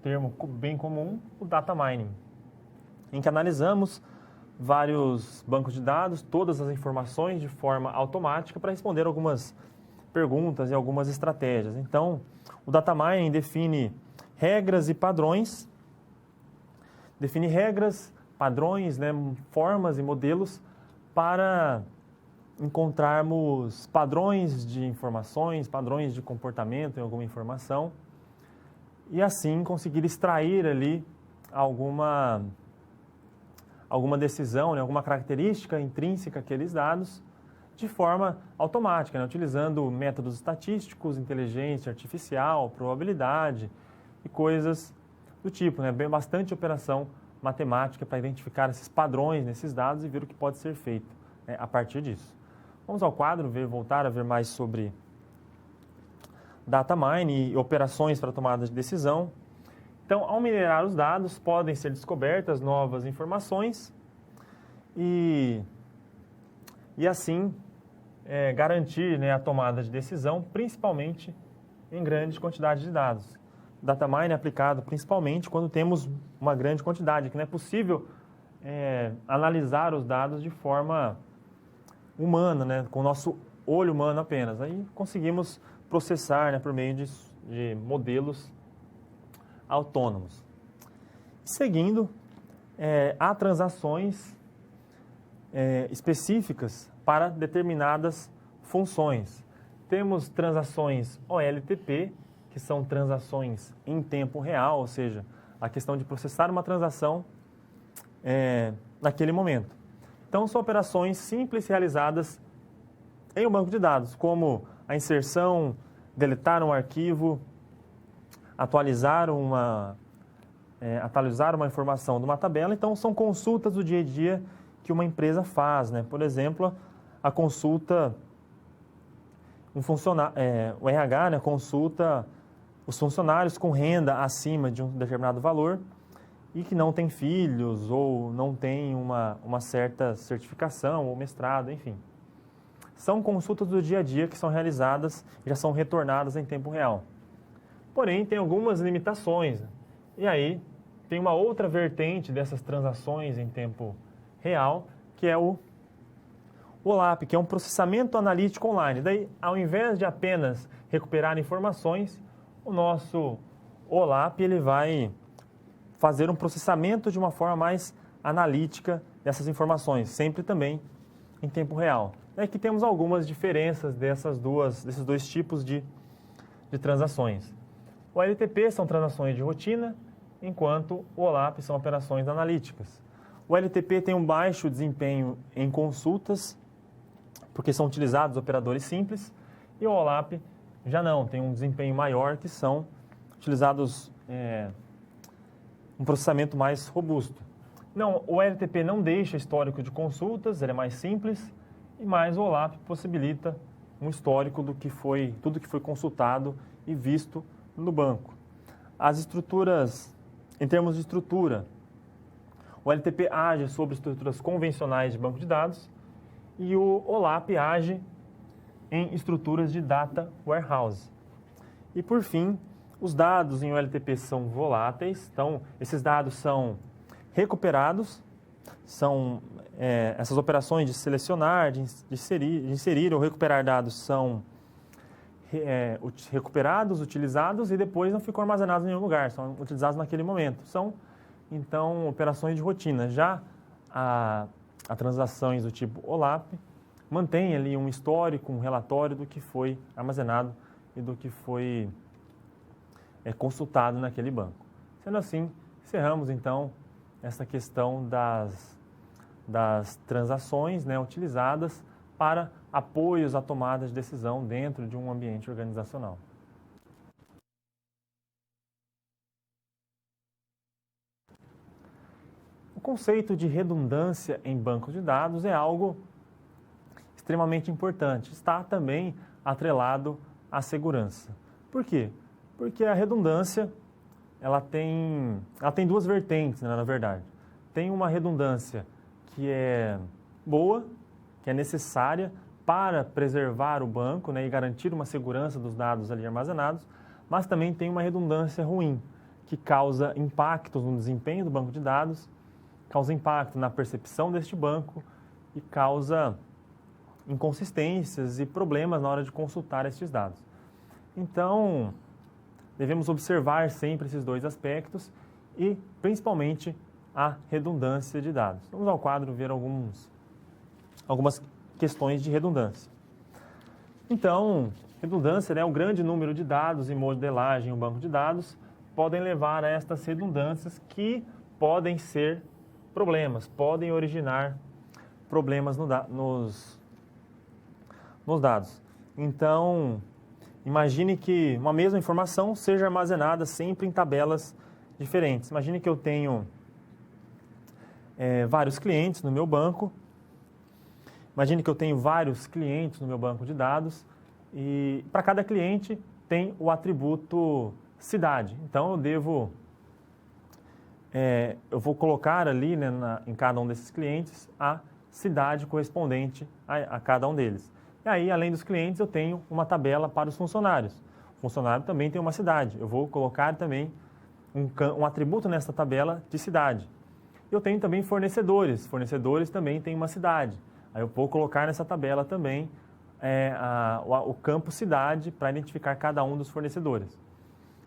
termo bem comum, o Data Mining, em que analisamos vários bancos de dados, todas as informações de forma automática para responder algumas perguntas e algumas estratégias. Então, o Data Mining define regras e padrões, né, formas e modelos para encontrarmos padrões de informações, padrões de comportamento em alguma informação e assim conseguir extrair ali alguma decisão, né, alguma característica intrínseca àqueles dados de forma automática, né, utilizando métodos estatísticos, inteligência artificial, probabilidade e coisas do tipo, né, bastante operação matemática para identificar esses padrões nesses dados e ver o que pode ser feito, né, a partir disso. Vamos ao quadro, voltar a ver mais sobre data mining e operações para tomada de decisão. Então, ao minerar os dados, podem ser descobertas novas informações e assim garantir, né, a tomada de decisão, principalmente em grande quantidade de dados. Data mining é aplicado principalmente quando temos uma grande quantidade, que não é possível analisar os dados de forma humana, né, com o nosso olho humano apenas. Aí conseguimos processar, né, por meio de modelos autônomos. Seguindo, há transações específicas para determinadas funções. Temos transações OLTP, que são transações em tempo real, ou seja, a questão de processar uma transação naquele momento. Então, são operações simples realizadas em um banco de dados, como a inserção, deletar um arquivo, atualizar uma informação de uma tabela. Então, são consultas do dia a dia que uma empresa faz, né? Por exemplo, a consulta, o RH, né, consulta os funcionários com renda acima de um determinado valor e que não têm filhos ou não têm uma certa certificação ou mestrado, enfim. São consultas do dia a dia que são realizadas e já são retornadas em tempo real. Porém, tem algumas limitações. E aí, tem uma outra vertente dessas transações em tempo real, que é o OLAP, que é um processamento analítico online. Daí, ao invés de apenas recuperar informações, o nosso OLAP ele vai fazer um processamento de uma forma mais analítica dessas informações, sempre também em tempo real. Aqui temos algumas diferenças desses dois tipos de transações. O LTP são transações de rotina, enquanto o OLAP são operações analíticas. O LTP tem um baixo desempenho em consultas, porque são utilizados operadores simples, e o OLAP já não, tem um desempenho maior, que são utilizados um processamento mais robusto. Não, o LTP não deixa histórico de consultas, ele é mais simples, e mais o OLAP possibilita um histórico do que foi, tudo que foi consultado e visto no banco. As estruturas, em termos de estrutura, o LTP age sobre estruturas convencionais de banco de dados e o OLAP age em estruturas de data warehouse. E por fim, os dados em OLTP são voláteis, então esses dados são recuperados, são essas operações de selecionar, de inserir ou recuperar dados são recuperados, utilizados e depois não ficam armazenados em nenhum lugar, são utilizados naquele momento. São, então, operações de rotina. Já a transações do tipo OLAP mantém ali um histórico, um relatório do que foi armazenado e do que foi consultado naquele banco. Sendo assim, encerramos então essa questão das transações utilizadas para apoios à tomada de decisão dentro de um ambiente organizacional. O conceito de redundância em bancos de dados é algo extremamente importante. Está também atrelado à segurança. Por quê? Porque a redundância ela tem duas vertentes, na verdade. Tem uma redundância que é boa, que é necessária para preservar o banco e garantir uma segurança dos dados ali armazenados, mas também tem uma redundância ruim, que causa impactos no desempenho do banco de dados, causa impacto na percepção deste banco e causa inconsistências e problemas na hora de consultar estes dados. Então, devemos observar sempre esses dois aspectos e, principalmente, a redundância de dados. Vamos ao quadro ver algumas questões de redundância. Então, redundância, um grande número de dados e modelagem em um banco de dados podem levar a estas redundâncias que podem ser problemas, podem originar problemas nos dados. Então, imagine que uma mesma informação seja armazenada sempre em tabelas diferentes. Imagine que eu tenho vários clientes no meu banco. Imagine que eu tenho vários clientes no meu banco de dados e para cada cliente tem o atributo cidade. Então, eu vou colocar ali em cada um desses clientes a cidade correspondente a cada um deles. E aí, além dos clientes, eu tenho uma tabela para os funcionários. O funcionário também tem uma cidade. Eu vou colocar também um atributo nessa tabela de cidade. Eu tenho também fornecedores. Fornecedores também têm uma cidade. Aí eu vou colocar nessa tabela também o campo cidade para identificar cada um dos fornecedores.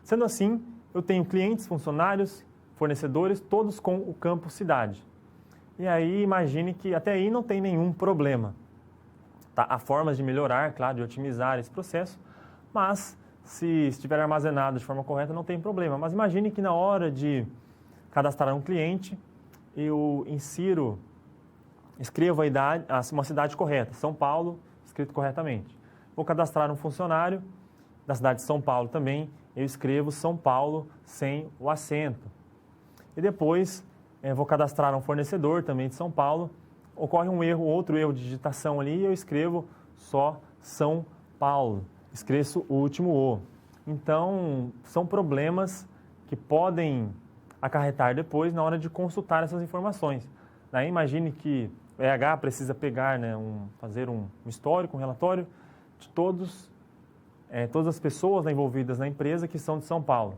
Sendo assim, eu tenho clientes, funcionários, fornecedores, todos com o campo cidade. E aí imagine que até aí não tem nenhum problema. Tá? Há formas de melhorar, claro, de otimizar esse processo, mas se estiver armazenado de forma correta não tem problema. Mas imagine que na hora de cadastrar um cliente, eu escrevo uma cidade correta, São Paulo, escrito corretamente. Vou cadastrar um funcionário da cidade de São Paulo também, eu escrevo São Paulo sem o acento. E depois vou cadastrar um fornecedor também de São Paulo, ocorre outro erro de digitação ali e eu escrevo só São Paulo, esqueço o último O. Então, são problemas que podem acarretar depois na hora de consultar essas informações. Daí, imagine que o RH precisa pegar, né, fazer um histórico, um relatório de todas as pessoas envolvidas na empresa que são de São Paulo.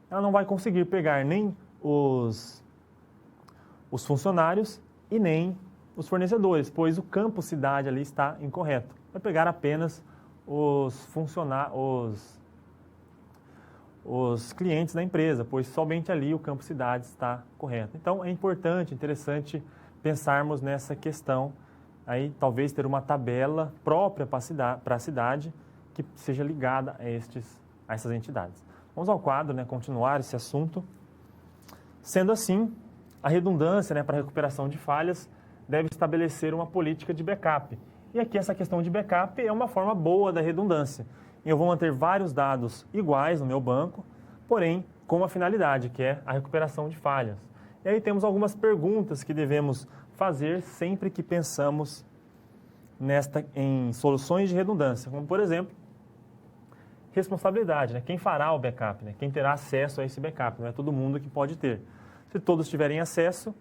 Ela não vai conseguir pegar nem os funcionários e nem os fornecedores, pois o campo cidade ali está incorreto. Vai pegar apenas os clientes da empresa, pois somente ali o campo cidade está correto. Então é importante, interessante pensarmos nessa questão, aí talvez ter uma tabela própria para a cidade que seja ligada a essas entidades. Vamos ao quadro, né, continuar esse assunto. Sendo assim, a redundância, né, para a recuperação de falhas deve estabelecer uma política de backup. E aqui essa questão de backup é uma forma boa da redundância. Eu vou manter vários dados iguais no meu banco, porém com uma finalidade, que é a recuperação de falhas. E aí temos algumas perguntas que devemos fazer sempre que pensamos em soluções de redundância, como por exemplo, responsabilidade, né? Quem fará o backup, né? Quem terá acesso a esse backup, não é todo mundo que pode ter. Se todos tiverem acesso,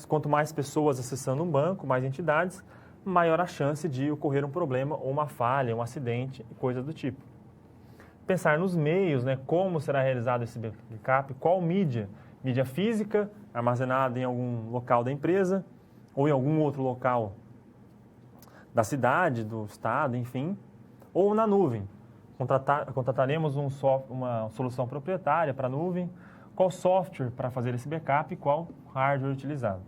quanto mais pessoas acessando um banco, mais entidades, maior a chance de ocorrer um problema ou uma falha, um acidente e coisa do tipo. Pensar nos meios, né? Como será realizado esse backup, qual mídia? Mídia física, armazenada em algum local da empresa ou em algum outro local da cidade, do estado, enfim, ou na nuvem. Contrataremos uma solução proprietária para a nuvem, qual software para fazer esse backup e qual hardware utilizado.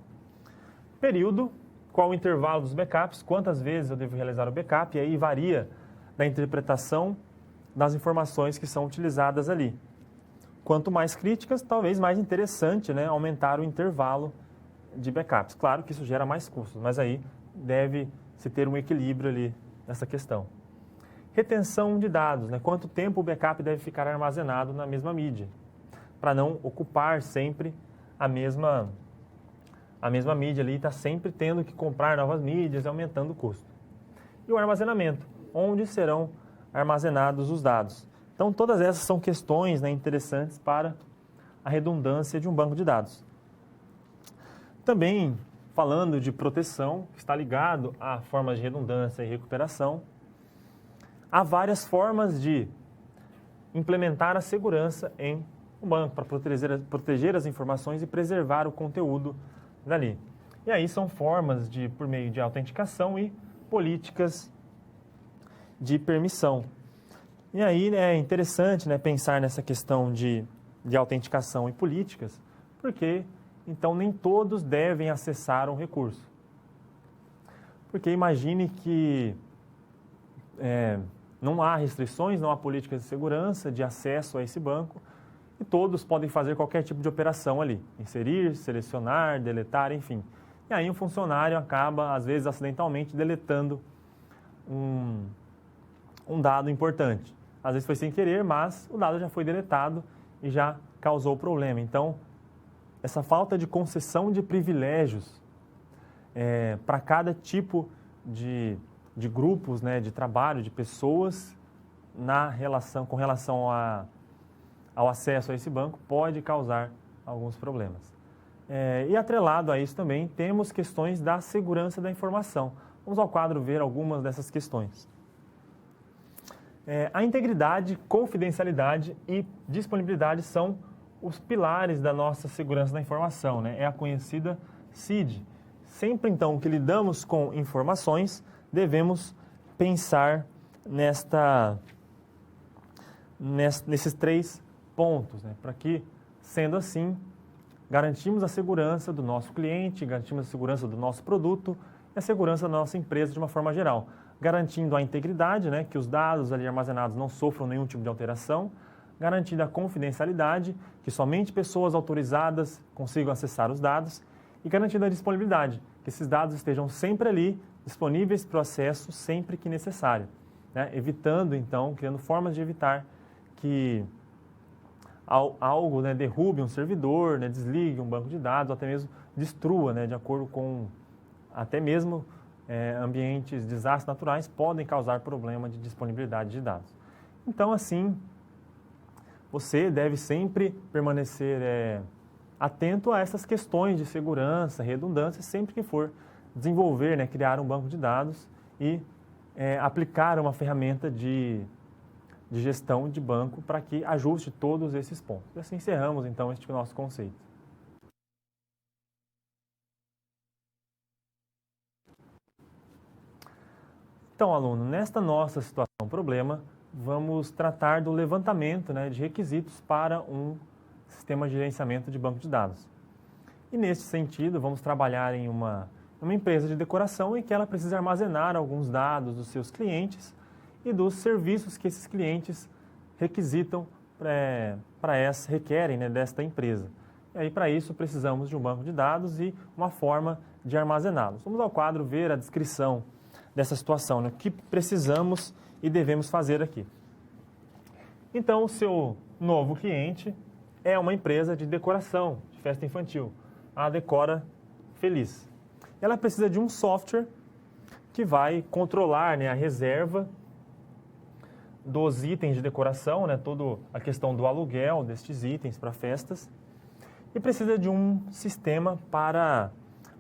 Período, qual o intervalo dos backups, quantas vezes eu devo realizar o backup, e aí varia da interpretação das informações que são utilizadas ali. Quanto mais críticas, talvez mais interessante, né, aumentar o intervalo de backups. Claro que isso gera mais custos, mas aí deve-se ter um equilíbrio ali nessa questão. Retenção de dados, né? Quanto tempo o backup deve ficar armazenado na mesma mídia, para não ocupar sempre a mesma mídia ali, está sempre tendo que comprar novas mídias e aumentando o custo. E o armazenamento, onde serão armazenados os dados. Então, todas essas são questões, né, interessantes para a redundância de um banco de dados. Também, falando de proteção, que está ligado a formas de redundância e recuperação, há várias formas de implementar a segurança em um banco para proteger as informações e preservar o conteúdo dali. E aí são formas por meio de autenticação e políticas de permissão. E aí é interessante, né, pensar nessa questão de autenticação e políticas, porque então nem todos devem acessar um recurso. Porque imagine que não há restrições, não há políticas de segurança, de acesso a esse banco, e todos podem fazer qualquer tipo de operação ali, inserir, selecionar, deletar, enfim. E aí um funcionário acaba, às vezes, acidentalmente deletando um dado importante. Às vezes foi sem querer, mas o dado já foi deletado e já causou problema. Então, essa falta de concessão de privilégios para cada tipo de grupos, né, de trabalho, de pessoas com relação ao acesso a esse banco pode causar alguns problemas. E atrelado a isso também temos questões da segurança da informação. Vamos ao quadro ver algumas dessas questões. A integridade, confidencialidade e disponibilidade são os pilares da nossa segurança da informação, né? É a conhecida CID. Sempre então que lidamos com informações, devemos pensar nesses 3 pontos, né? Para que, sendo assim, garantimos a segurança do nosso cliente, garantimos a segurança do nosso produto e a segurança da nossa empresa de uma forma geral. Garantindo a integridade, né? Que os dados ali armazenados não sofram nenhum tipo de alteração, garantindo a confidencialidade, que somente pessoas autorizadas consigam acessar os dados, e garantindo a disponibilidade, que esses dados estejam sempre ali, disponíveis para o acesso sempre que necessário, né? Evitando, então, criando formas de evitar que algo, né, derrube um servidor, né, desligue um banco de dados, ou até mesmo destrua, né, de acordo com até mesmo desastres naturais, podem causar problema de disponibilidade de dados. Então, assim, você deve sempre permanecer atento a essas questões de segurança, redundância, sempre que for desenvolver, né, criar um banco de dados e aplicar uma ferramenta de gestão de banco para que ajuste todos esses pontos. E assim encerramos, então, este nosso conceito. Então, aluno, nesta nossa situação problema, vamos tratar do levantamento, né, de requisitos para um sistema de gerenciamento de banco de dados. E nesse sentido, vamos trabalhar em uma empresa de decoração em que ela precisa armazenar alguns dados dos seus clientes e dos serviços que esses clientes requisitam requerem, né, desta empresa. E aí, para isso, precisamos de um banco de dados e uma forma de armazená-los. Vamos ao quadro ver a descrição dessa situação, né? O que precisamos e devemos fazer aqui. Então, o seu novo cliente é uma empresa de decoração, de festa infantil, a Decora Feliz. Ela precisa de um software que vai controlar, né, a reserva dos itens de decoração, né, toda a questão do aluguel destes itens para festas, e precisa de um sistema para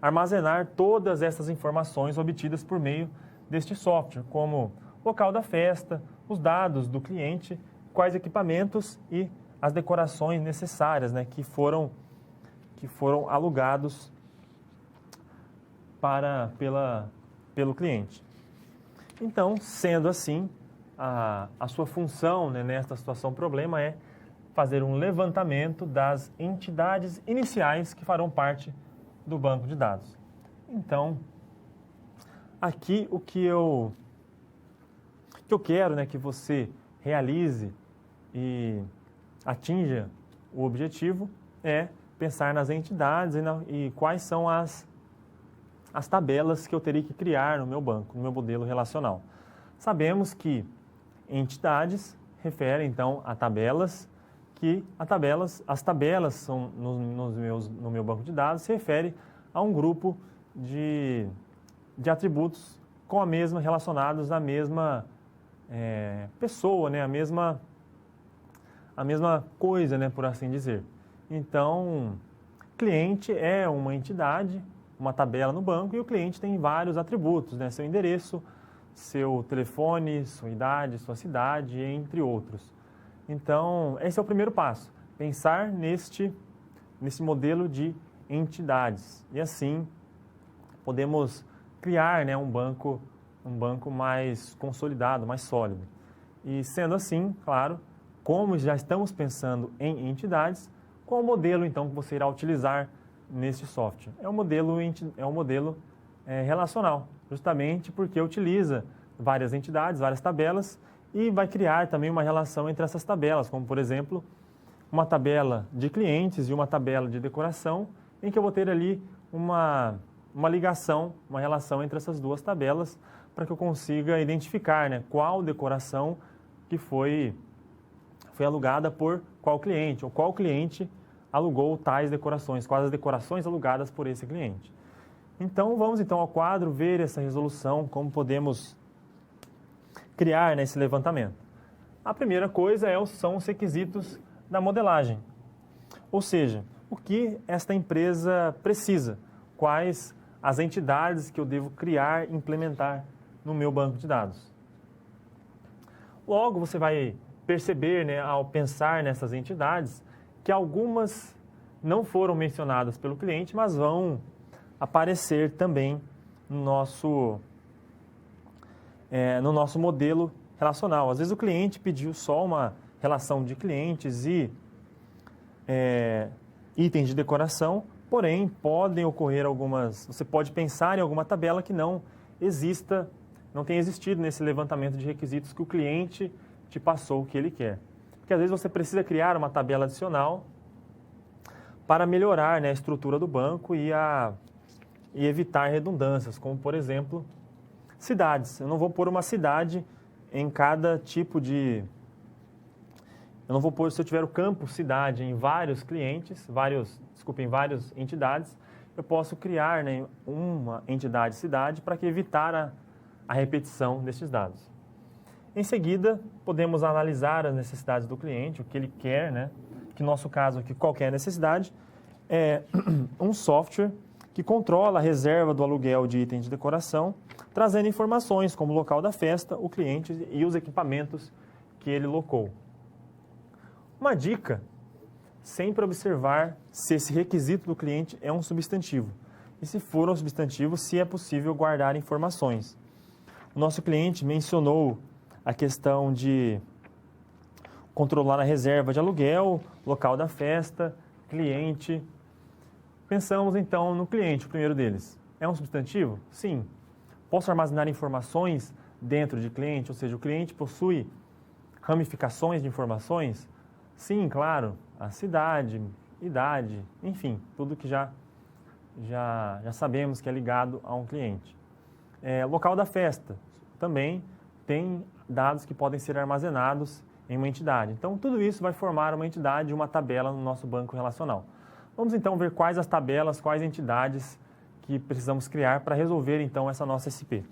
armazenar todas essas informações obtidas por meio deste software, como o local da festa, os dados do cliente, quais equipamentos e as decorações necessárias, né, que foram alugados pelo cliente. Então, sendo assim, a sua função, né, nesta situação problema é fazer um levantamento das entidades iniciais que farão parte do banco de dados. Então, aqui o que eu quero, né, que você realize e atinja o objetivo é pensar nas entidades e quais são as tabelas que eu teria que criar no meu banco, no meu modelo relacional. Sabemos que entidades referem, então, a tabelas, as tabelas são no meu banco de dados se refere a um grupo de atributos relacionados à mesma pessoa, né? a mesma coisa, né? Por assim dizer. Então, cliente é uma entidade, uma tabela no banco, e o cliente tem vários atributos, né? Seu endereço, seu telefone, sua idade, sua cidade, entre outros. Então, esse é o primeiro passo, pensar nesse modelo de entidades. E assim, podemos criar, né, um banco mais consolidado, mais sólido. E sendo assim, claro, como já estamos pensando em entidades, qual o modelo, então, que você irá utilizar neste software? É um modelo relacional, justamente porque utiliza várias entidades, várias tabelas, e vai criar também uma relação entre essas tabelas, como, por exemplo, uma tabela de clientes e uma tabela de decoração, em que eu vou ter ali uma ligação, uma relação entre essas duas tabelas, para que eu consiga identificar, né, qual decoração que foi alugada por qual cliente, ou qual cliente alugou tais decorações, quais as decorações alugadas por esse cliente. Então, vamos ao quadro ver essa resolução, como podemos criar nesse levantamento. A primeira coisa são os requisitos da modelagem, ou seja, o que esta empresa precisa, quais as entidades que eu devo criar e implementar no meu banco de dados. Logo, você vai perceber, né, ao pensar nessas entidades, que algumas não foram mencionadas pelo cliente, mas vão aparecer também no nosso modelo relacional. Às vezes o cliente pediu só uma relação de clientes e itens de decoração, porém podem ocorrer você pode pensar em alguma tabela que não tenha existido nesse levantamento de requisitos que o cliente te passou o que ele quer. Porque às vezes você precisa criar uma tabela adicional para melhorar, né, a estrutura do banco e evitar redundâncias, como, por exemplo, cidades. Eu não vou pôr uma cidade em cada tipo de... Eu não vou pôr, se eu tiver o campo cidade em vários clientes, em várias entidades, eu posso criar, né, uma entidade cidade para evitar a repetição destes dados. Em seguida, podemos analisar as necessidades do cliente, o que ele quer, né? Que no nosso caso aqui, qualquer necessidade, é um software que controla a reserva do aluguel de itens de decoração, trazendo informações como o local da festa, o cliente e os equipamentos que ele locou. Uma dica, sempre observar se esse requisito do cliente é um substantivo. E se for um substantivo, se é possível guardar informações. O nosso cliente mencionou a questão de controlar a reserva de aluguel, local da festa, cliente. Pensamos então no cliente, o primeiro deles. É um substantivo? Sim. Posso armazenar informações dentro de cliente, ou seja, o cliente possui ramificações de informações? Sim, claro. A cidade, idade, enfim, tudo que já sabemos que é ligado a um cliente. Local da festa, também tem dados que podem ser armazenados em uma entidade. Então, tudo isso vai formar uma entidade, uma tabela no nosso banco relacional. Vamos então ver quais as tabelas, quais entidades que precisamos criar para resolver então essa nossa SP.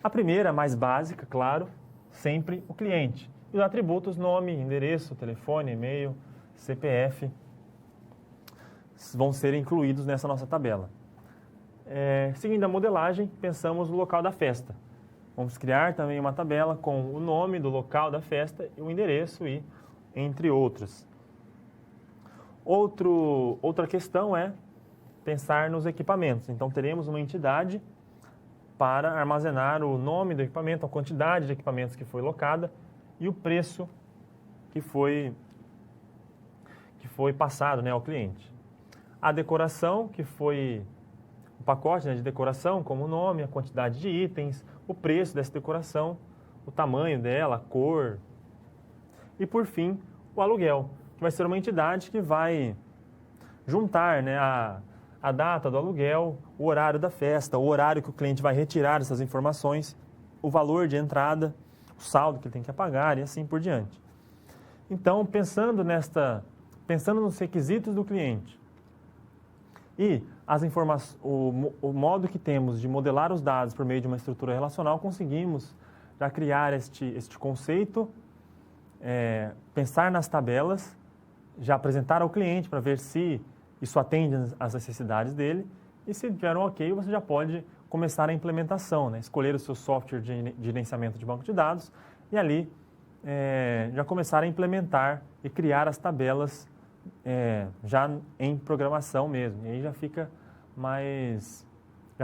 A primeira, mais básica, claro, sempre o cliente. E os atributos nome, endereço, telefone, e-mail, CPF, vão ser incluídos nessa nossa tabela. Seguindo a modelagem, pensamos no local da festa. Vamos criar também uma tabela com o nome do local da festa e o endereço, e entre outros. Outra questão é pensar nos equipamentos. Então, teremos uma entidade para armazenar o nome do equipamento, a quantidade de equipamentos que foi locada e o preço que foi passado, né, ao cliente. A decoração, que foi o pacote, né, de decoração, como o nome, a quantidade de itens, o preço dessa decoração, o tamanho dela, a cor. E, por fim, o aluguel, que vai ser uma entidade que vai juntar, né, a data do aluguel, o horário da festa, o horário que o cliente vai retirar essas informações, o valor de entrada, o saldo que ele tem que pagar e assim por diante. Então, pensando nos requisitos do cliente e o modo que temos de modelar os dados por meio de uma estrutura relacional, conseguimos já criar este conceito, pensar nas tabelas, já apresentar ao cliente para ver se isso atende às necessidades dele, e se tiver um ok, você já pode começar a implementação, né? Escolher o seu software de gerenciamento de banco de dados e ali já começar a implementar e criar as tabelas já em programação mesmo. E aí já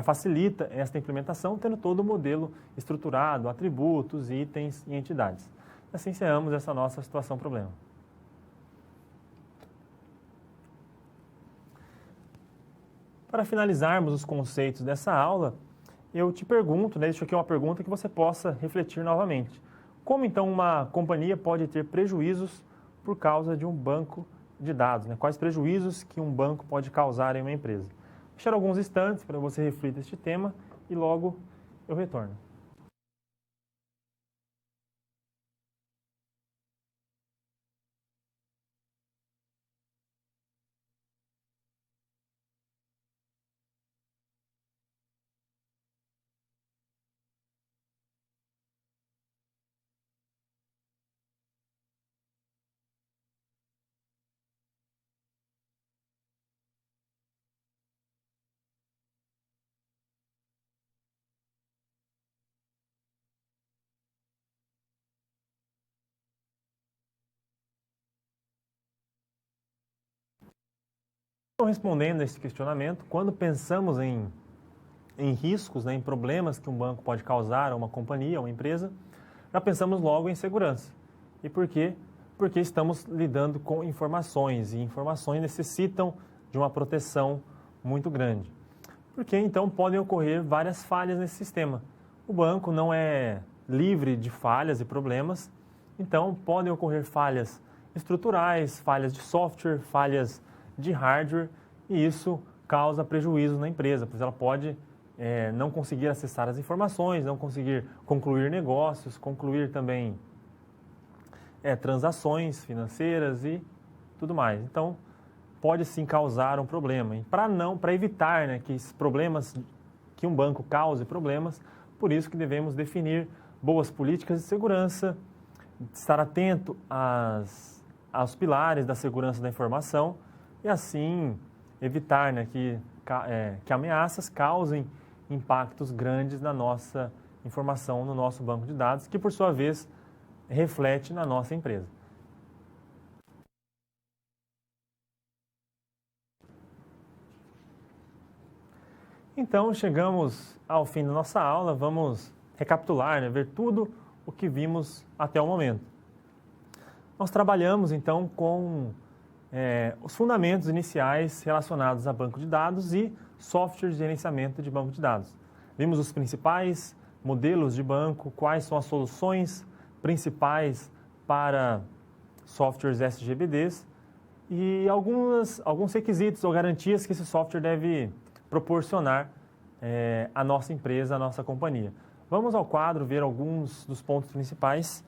facilita esta implementação, tendo todo o modelo estruturado, atributos, itens e entidades. Assim encerramos essa nossa situação-problema. Para finalizarmos os conceitos dessa aula, eu te pergunto, né, isso aqui é uma pergunta que você possa refletir novamente. Como então uma companhia pode ter prejuízos por causa de um banco de dados, né? Quais prejuízos que um banco pode causar em uma empresa? Vou deixar alguns instantes para você refletir este tema e logo eu retorno. Então, respondendo a esse questionamento, quando pensamos em riscos, né, em problemas que um banco pode causar a uma companhia, a uma empresa, já pensamos logo em segurança. E por quê? Porque estamos lidando com informações, e informações necessitam de uma proteção muito grande. Porque então podem ocorrer várias falhas nesse sistema. O banco não é livre de falhas e problemas, então podem ocorrer falhas estruturais, falhas de software, falhas de hardware, e isso causa prejuízo na empresa, pois ela pode não conseguir acessar as informações, não conseguir concluir negócios, concluir também transações financeiras e tudo mais. Então, pode sim causar um problema. E para evitar, né, que esses problemas, que um banco cause problemas, por isso que devemos definir boas políticas de segurança, estar atento aos pilares da segurança da informação e assim evitar, né, que ameaças causem impactos grandes na nossa informação, no nosso banco de dados, que por sua vez reflete na nossa empresa. Então, chegamos ao fim da nossa aula, vamos recapitular, né, ver tudo o que vimos até o momento. Nós trabalhamos, então, com os fundamentos iniciais relacionados a banco de dados e software de gerenciamento de banco de dados. Vimos os principais modelos de banco, quais são as soluções principais para softwares SGBDs e alguns requisitos ou garantias que esse software deve proporcionar à nossa empresa, à nossa companhia. Vamos ao quadro ver alguns dos pontos principais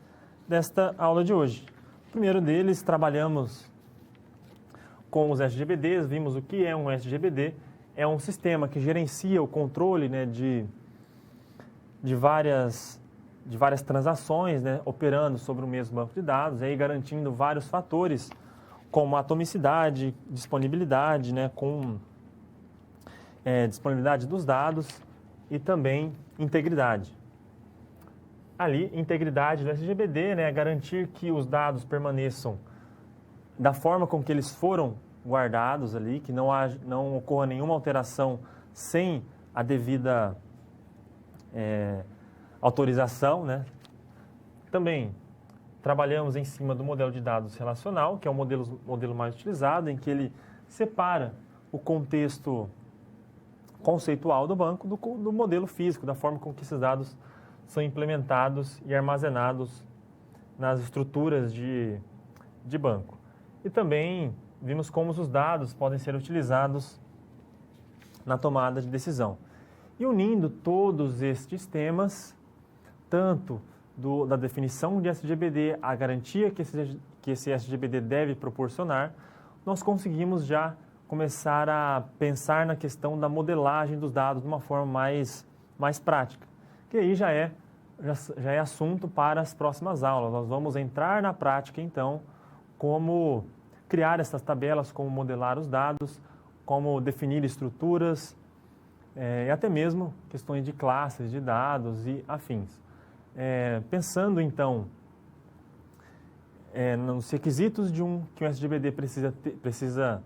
desta aula de hoje. O primeiro deles, trabalhamos com os SGBDs, vimos o que é um SGBD. É um sistema que gerencia o controle, né, de várias transações, né, operando sobre o mesmo banco de dados, aí garantindo vários fatores, como atomicidade, disponibilidade, né, disponibilidade dos dados e também integridade. Ali, integridade do SGBD, né, é garantir que os dados permaneçam da forma com que eles foram guardados ali, que não ocorra nenhuma alteração sem a devida autorização, né? Também trabalhamos em cima do modelo de dados relacional, que é o modelo mais utilizado, em que ele separa o contexto conceitual do banco do modelo físico, da forma com que esses dados são implementados e armazenados nas estruturas de banco. E também vimos como os dados podem ser utilizados na tomada de decisão. E unindo todos estes temas, tanto da definição de SGBD, a garantia que esse SGBD deve proporcionar, nós conseguimos já começar a pensar na questão da modelagem dos dados de uma forma mais prática. Que aí já é assunto para as próximas aulas. Nós vamos entrar na prática, então, como criar essas tabelas, como modelar os dados, como definir estruturas e até mesmo questões de classes de dados e afins. Pensando, então, nos requisitos que o SGBD precisa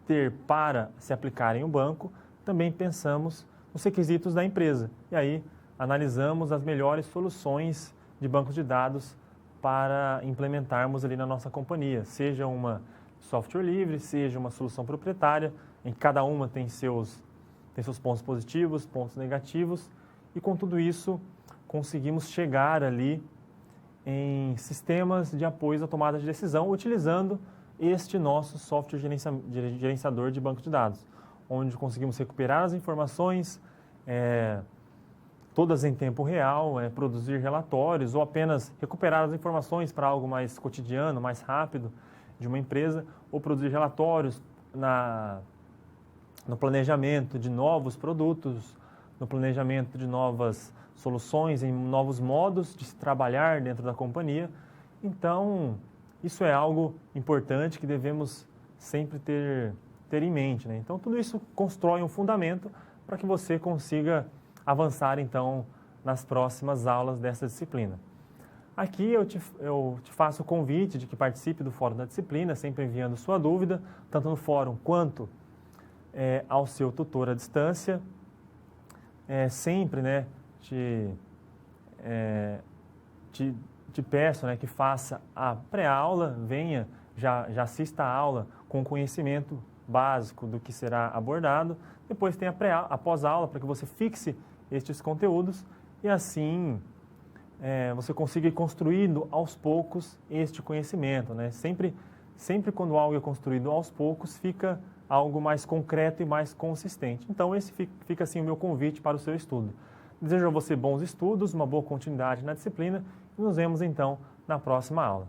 ter para se aplicar em um banco, também pensamos nos requisitos da empresa. E aí analisamos as melhores soluções de bancos de dados para implementarmos ali na nossa companhia, seja uma software livre, seja uma solução proprietária, em que cada uma tem seus pontos positivos, pontos negativos, e com tudo isso conseguimos chegar ali em sistemas de apoio à tomada de decisão, utilizando este nosso software gerenciador de banco de dados, onde conseguimos recuperar as informações, todas em tempo real, produzir relatórios ou apenas recuperar as informações para algo mais cotidiano, mais rápido de uma empresa, ou produzir relatórios no planejamento de novos produtos, no planejamento de novas soluções, em novos modos de se trabalhar dentro da companhia. Então, isso é algo importante que devemos sempre ter em mente, né? Então, tudo isso constrói um fundamento para que você consiga avançar, então, nas próximas aulas dessa disciplina. Aqui eu te faço o convite de que participe do Fórum da Disciplina, sempre enviando sua dúvida, tanto no fórum quanto ao seu tutor à distância. Sempre, né, te peço, né, que faça a pré-aula, já assista a aula com conhecimento básico do que será abordado. Depois tem a pós-aula para que você fixe estes conteúdos e assim você consiga ir construindo aos poucos este conhecimento, né? Sempre quando algo é construído aos poucos, fica algo mais concreto e mais consistente. Então, esse fica assim o meu convite para o seu estudo. Desejo a você bons estudos, uma boa continuidade na disciplina e nos vemos então na próxima aula.